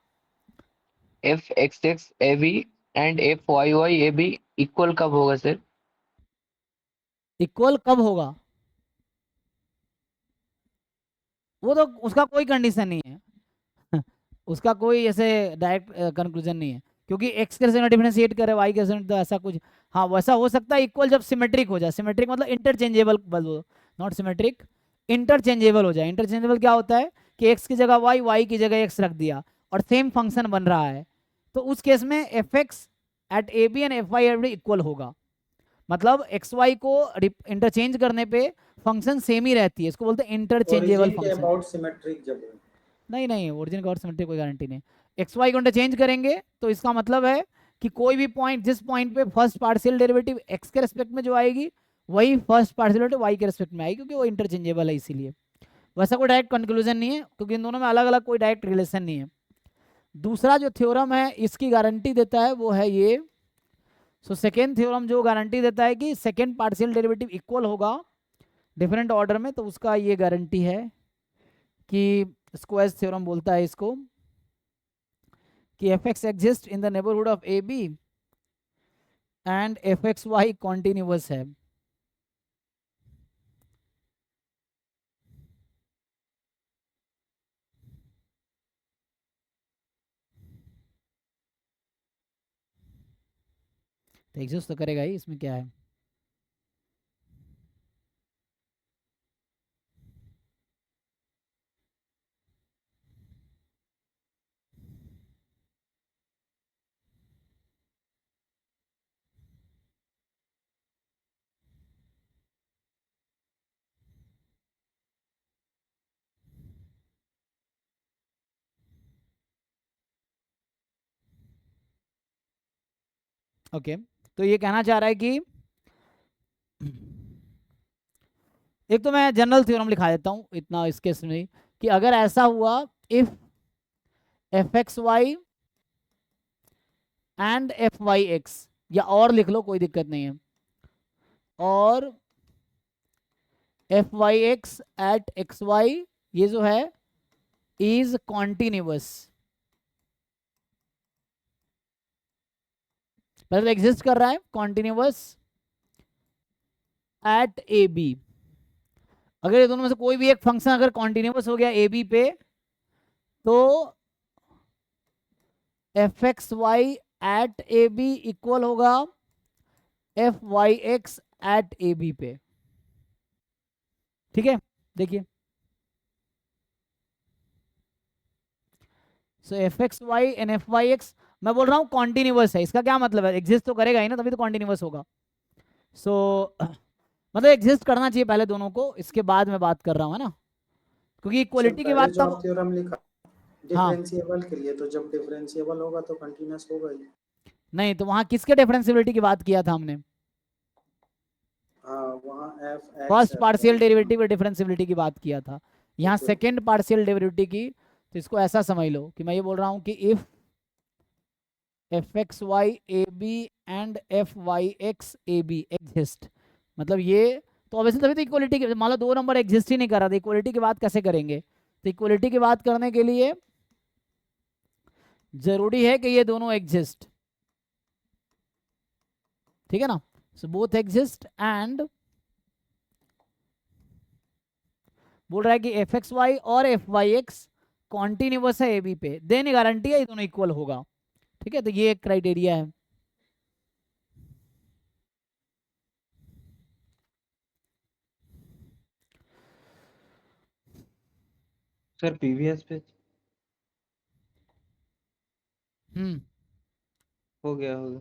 f x x a B and F y y A B equal कब होगा सर? इक्वल कब होगा, वो तो उसका कोई कंडीशन नहीं है उसका कोई ऐसे डायरेक्ट कंक्लूजन नहीं है, क्योंकि एक्स के साथ डिफरेंशिएट करे वाई के साथ तो ऐसा कुछ। हाँ वैसा हो सकता है इक्वल जब सिमेट्रिक हो जाए, सिमेट्रिक मतलब इंटरचेंजेबल बोलो, नॉट सिमेट्रिक, इंटरचेंजेबल हो जाए। इंटरचेंजेबल क्या होता है कि एक्स की जगह वाई, वाई की जगह एक्स रख दिया और सेम फंक्शन बन रहा है, तो उस केस में f x at A B and F Y at b equal होगा। मतलब एक्स वाई को इंटरचेंज करने पे फंक्शन सेम ही रहती है, इसको बोलते हैं इंटरचेंजेबल ओरिजिन के फंक्शन। अबाउट सिमेट्रिक जब हो। नहीं नहीं, ओरिजिन का और सिमेट्रिक कोई गारंटी नहीं। एक्स वाई को इंटरचेंज करेंगे तो इसका मतलब है कि कोई भी पॉइंट, जिस पॉइंट पे फर्स्ट पार्शियल डेरिवेटिव एक्स के रेस्पेक्ट में जो आएगी वही फर्स्ट पार्शियल डेरिवेटिव वाई के रेस्पेक्ट में आएगी, क्योंकि वो इंटरचेंजेबल है इसीलिए। वैसा कोई डायरेक्ट कंक्लूजन नहीं है, क्योंकि इन दोनों में अलग अलग कोई डायरेक्ट रिलेशन नहीं है। दूसरा जो थ्योरम है इसकी गारंटी देता है वो है ये। सो सेकेंड थ्योरम जो गारंटी देता है कि सेकेंड पार्शियल डेरिवेटिव इक्वल होगा डिफरेंट ऑर्डर में, तो उसका ये गारंटी है कि स्क्वायर्स थ्योरम बोलता है इसको कि f x exist in the neighbourhood of A B and f x y continuous है। तो एग्जिस्ट तो करेगा ही, इसमें क्या है। ओके तो ये कहना चाह रहा है कि एक तो मैं जनरल थ्योरम लिखा देता हूँ इतना इस केस में, कि अगर ऐसा हुआ if f x Y and F Y x, या और लिख लो कोई दिक्कत नहीं है, और f Y x at x y ये जो है इज कॉन्टिन्यूअस, पहले तो एग्जिस्ट कर रहा है कॉन्टिन्यूअस एट ए बी। अगर ये दोनों में से कोई भी एक फंक्शन अगर कॉन्टिन्यूअस हो गया ए बी पे, तो F x Y at A B equal होगा F Y x at A B पे। ठीक है देखिए, so F x Y and F Y X, मैं बोल रहा हूँ कॉन्टिन्यूअस है, इसका क्या मतलब है, एग्जिस्ट तो करेगा ही ना तभी तो कॉन्टिन्यूअस होगा। सो मतलब एग्जिस्ट करना चाहिए पहले दोनों को, इसके बाद मैं बात कर रहा हूँ है ना, क्योंकि इक्वलिटी की पहले बात जो तब। आप थ्योरम लिखा हाँ डिफरेंशिएबल के लिए, तो जब डिफरेंशिएबल होगा तो कंटीन्यूअस होगा ही। नहीं, तो वहां किसके डिफरेंशियबिलिटी की बात किया था हमने, हाँ वहाँ f x first f partial y derivative differentiability की बात किया था, यहाँ बिल्कुल। सेकेंड पार्शियल डेरिवेटिव की। तो इसको ऐसा समझ लो कि मैं ये बोल रहा हूँ कि if f x y A B and F Y x a b exist, मतलब ये तो ऑब्वियसली तभी तो इक्वलिटी की, मान लो दो नंबर एग्जिस्ट ही नहीं कर रहा था, इक्वलिटी की बात कैसे करेंगे। तो इक्वलिटी की बात करने के लिए जरूरी है कि ये दोनों एग्जिस्ट, ठीक है ना। सो बोथ एग्जिस्ट एंड बोल रहा है कि एफ एक्स वाई और एफ वाई एक्स कॉन्टिन्यूअस है ए बी पे, देन गारंटी है ये दोनों इक्वल होगा। ठीक है, तो ये एक क्राइटेरिया है। सर पीवीएस पे हम्म हो गया होगा।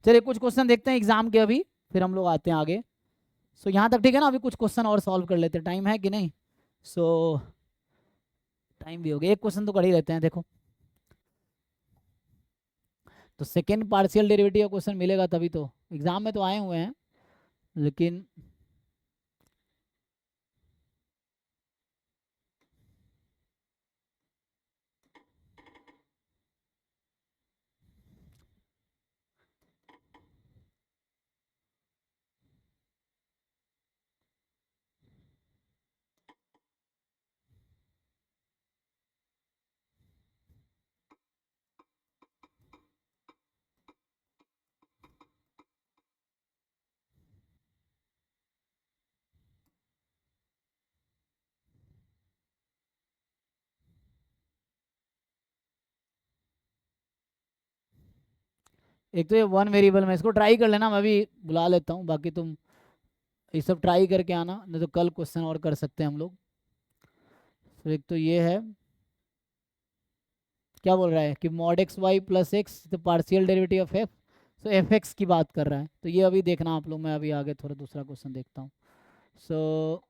चलिए कुछ क्वेश्चन देखते हैं एग्जाम के अभी, फिर हम लोग आते हैं आगे। सो यहाँ तक ठीक है ना, अभी कुछ क्वेश्चन और सॉल्व कर लेते हैं, टाइम है कि नहीं। सो टाइम भी हो गया, एक क्वेश्चन तो कर ही लेते हैं। देखो तो सेकेंड पार्शियल डेरिवेटिव का क्वेश्चन मिलेगा तभी तो, एग्जाम में तो आए हुए हैं लेकिन एक तो ये वन वेरिएबल में, इसको ट्राई कर लेना, मैं भी बुला लेता हूँ, बाकी तुम ये सब ट्राई करके आना, नहीं तो कल क्वेश्चन और कर सकते हैं हम लोग। तो एक तो ये है, क्या बोल रहा है कि mod x y plus x the partial derivative of f, तो एफ एक्स की बात कर रहा है, तो ये अभी देखना आप लोग, मैं अभी आगे थोड़ा दूसरा क्वेश्चन देखता हूँ। सो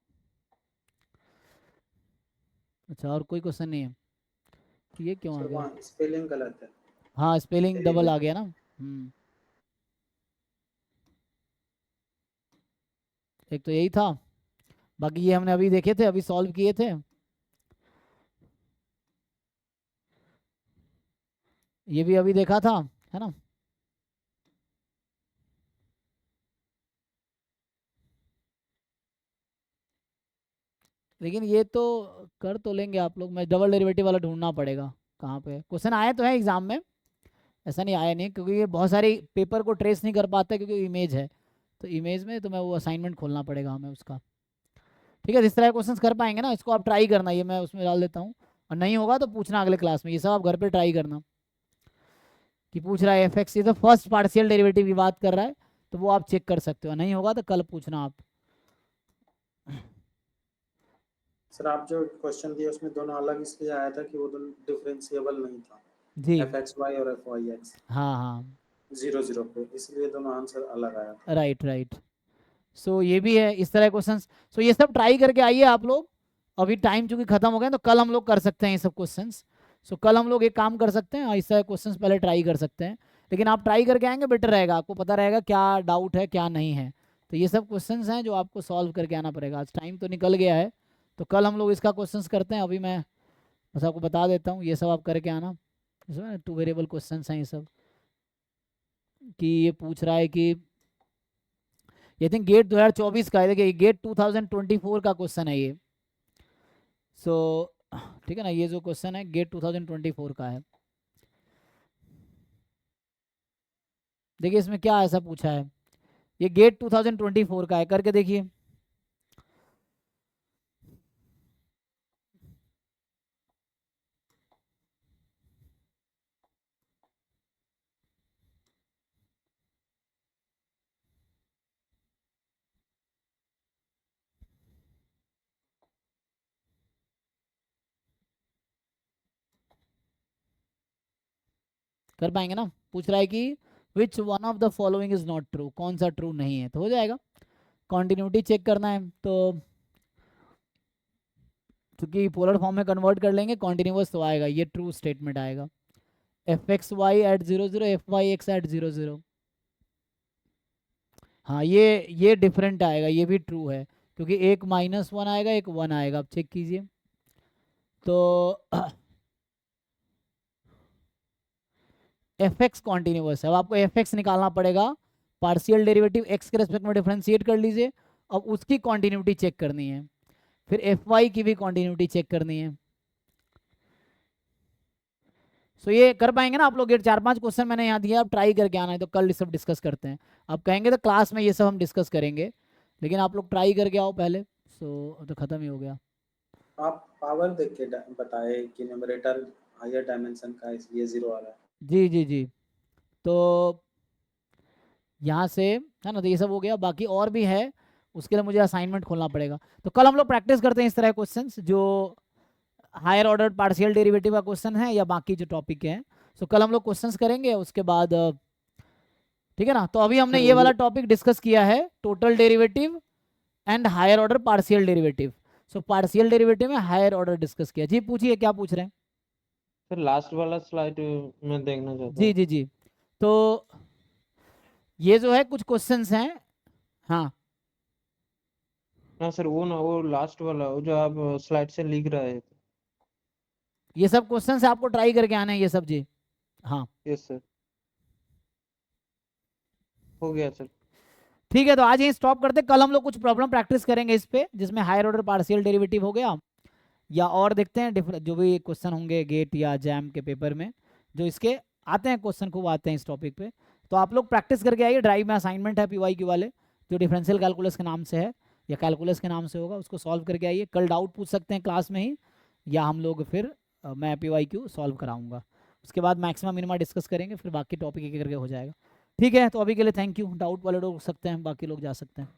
अच्छा, और कोई क्वेश्चन नहीं है, तो ये क्यों आ सर गया? वहाँ स्पेलिंग गलत है। हाँ स्पेलिंग यही डबल है। आ गया ना। एक तो यही था, बाकी ये हमने अभी देखे थे, अभी सॉल्व किए थे। ये भी अभी देखा था, है ना। लेकिन ये तो कर तो लेंगे आप लोग, मैं डबल डेरिवेटिव वाला ढूंढना पड़ेगा कहाँ पे। क्वेश्चन आए तो है एग्जाम में, ऐसा नहीं आया नहीं, क्योंकि ये बहुत सारे पेपर को ट्रेस नहीं कर पाते क्योंकि इमेज है, तो इमेज में तो मैं वो असाइनमेंट खोलना पड़ेगा हमें उसका। ठीक है, जिस तरह क्वेश्चंस कर पाएंगे ना, इसको आप ट्राई करना, ये मैं उसमें डाल देता हूँ, और नहीं होगा तो पूछना अगले क्लास में, ये सब आप घर पे ट्राई करना। कि पूछ रहा है एफ एक्स, ये तो फर्स्ट पार्शियल डेरिवेटिव की बात कर रहा है, तो वो आप चेक कर सकते हो, नहीं होगा तो कल पूछना आप। सर आप जो क्वेश्चन दिए उसमें दोनों अलग इसलिए आया था कि वो दोनों डिफरेंशिएबल नहीं था, जी एफ एक्स वाई और एफ वाई एक्स हाँ हाँ 0 0 पे, इसलिए दोनों आंसर अलग आया था। Right right. सो ये भी है इस तरह क्वेश्चंस, सो ये सब ट्राई करके आइए आप लोग। अभी टाइम चूंकि खत्म हो गया, तो कल हम लोग कर सकते हैं ये सब क्वेश्चंस। सो कल हम लोग एक काम कर सकते हैं, इस तरह क्वेश्चंस पहले ट्राई कर सकते हैं, लेकिन आप ट्राई करके आएंगे बेटर रहेगा, आपको पता रहेगा क्या डाउट है क्या नहीं है। तो ये सब क्वेश्चंस हैं जो आपको सॉल्व करके आना पड़ेगा। आज टाइम तो निकल गया है, तो कल हम लोग इसका क्वेश्चंस करते हैं। अभी मैं बस आपको बता देता हूँ, ये सब आप करके आना। इसमें 2 वेरिएबल क्वेश्चंस हैं ये सब, कि ये पूछ रहा है कि ये थिंक गेट 2024 का है, देखिए गेट 2024 का क्वेश्चन है ये। सो ठीक है ना, ये जो क्वेश्चन है गेट 2024 का है। देखिए इसमें क्या ऐसा पूछा है, ये गेट 2024 का है, करके देखिए। कर पाएंगे ना। पूछ रहा है कि which one of the following is not true, कौन सा ट्रू नहीं है, तो हो जाएगा। कॉन्टिन्यूटी चेक करना है, तो क्योंकि पोलर फॉर्म में कन्वर्ट कर लेंगे कॉन्टिन्यूअस तो आएगा, ये ट्रू स्टेटमेंट आएगा। F x Y at 0 0, f Y x at 0 0, हाँ ये डिफरेंट आएगा, ये भी ट्रू है, क्योंकि एक -1 आएगा एक 1 आएगा। आप चेक कीजिए, तो एफ एक्स कॉन्टिन्यूअस है। अब आपको एफ एक्स निकालना पड़ेगा, पार्शियल डेरिवेटिव एक्स के रेस्पेक्ट में डिफरेंशिएट कर लीजिए, अब उसकी कॉन्टिन्यूटी चेक करनी है, फिर एफ वाई की भी कॉन्टिन्यूटी चेक करनी है। सो ये कर पाएंगे ना आप लोग। ये 4-5 क्वेश्चन मैंने यहाँ दिया, आप ट्राई करके आना है, तो कल ये सब डिस्कस करते हैं। आप कहेंगे तो क्लास में ये सब हम डिस्कस करेंगे, लेकिन आप लोग ट्राई करके आओ पहले। सो तो ख़त्म ही हो गया। आप पावर देख के बताए कि न्यूमरेटर हायर डायमेंशन का है, इसलिए 0 आ रहा है। जी जी जी, तो यहाँ से है ना, तो ये सब हो गया, बाकी और भी है, उसके लिए मुझे असाइनमेंट खोलना पड़ेगा। तो कल हम लोग प्रैक्टिस करते हैं इस तरह क्वेश्चंस, जो हायर ऑर्डर पार्शियल डेरिवेटिव का क्वेश्चन है या बाकी जो टॉपिक है। सो कल हम लोग क्वेश्चंस करेंगे, उसके बाद ठीक है ना। तो अभी हमने ये वाला टॉपिक डिस्कस किया है, total derivative and higher order partial derivative. So partial derivative में हायर ऑर्डर डिस्कस किया। जी पूछिए, क्या पूछ रहे हैं? सर लास्ट वाला स्लाइड मैं देखना चाहता जी हूँ। जी जी, तो ये जो है कुछ क्वेश्चंस हैं। हाँ ना सर, वो ना, वो लास्ट वाला, वो जो आप स्लाइड से लिख रहे थे। ये सब क्वेश्चंस आपको ट्राई करके आने हैं ये सब जी। हाँ यस सर, हो गया सर। ठीक है, तो आज यही स्टॉप करते। कल हम लोग कुछ प्रॉब्लम प्रैक्टिस करेंगे इस पे, जिसमें हायर ऑर्डर पार्शियल डेरिवेटिव हो गया, या और देखते हैं जो भी क्वेश्चन होंगे गेट या जैम के पेपर में, जो इसके आते हैं क्वेश्चन खूब आते हैं इस टॉपिक पे। तो आप लोग प्रैक्टिस करके आइए। ड्राइव में असाइनमेंट है PYQ वाले, जो डिफरेंशियल कैलकुलस के नाम से है या कैलकुलस के नाम से होगा, उसको सॉल्व करके आइए। कल डाउट पूछ सकते हैं क्लास में ही, या हम लोग फिर मैं PYQ सॉल्व कराऊंगा। उसके बाद मैक्सिमम मिनिमा डिस्कस करेंगे, फिर बाकी टॉपिक एक एक करके हो जाएगा। ठीक है, तो अभी के लिए थैंक यू। डाउट वाले लोग रुक सकते हैं, बाकी लोग जा सकते हैं।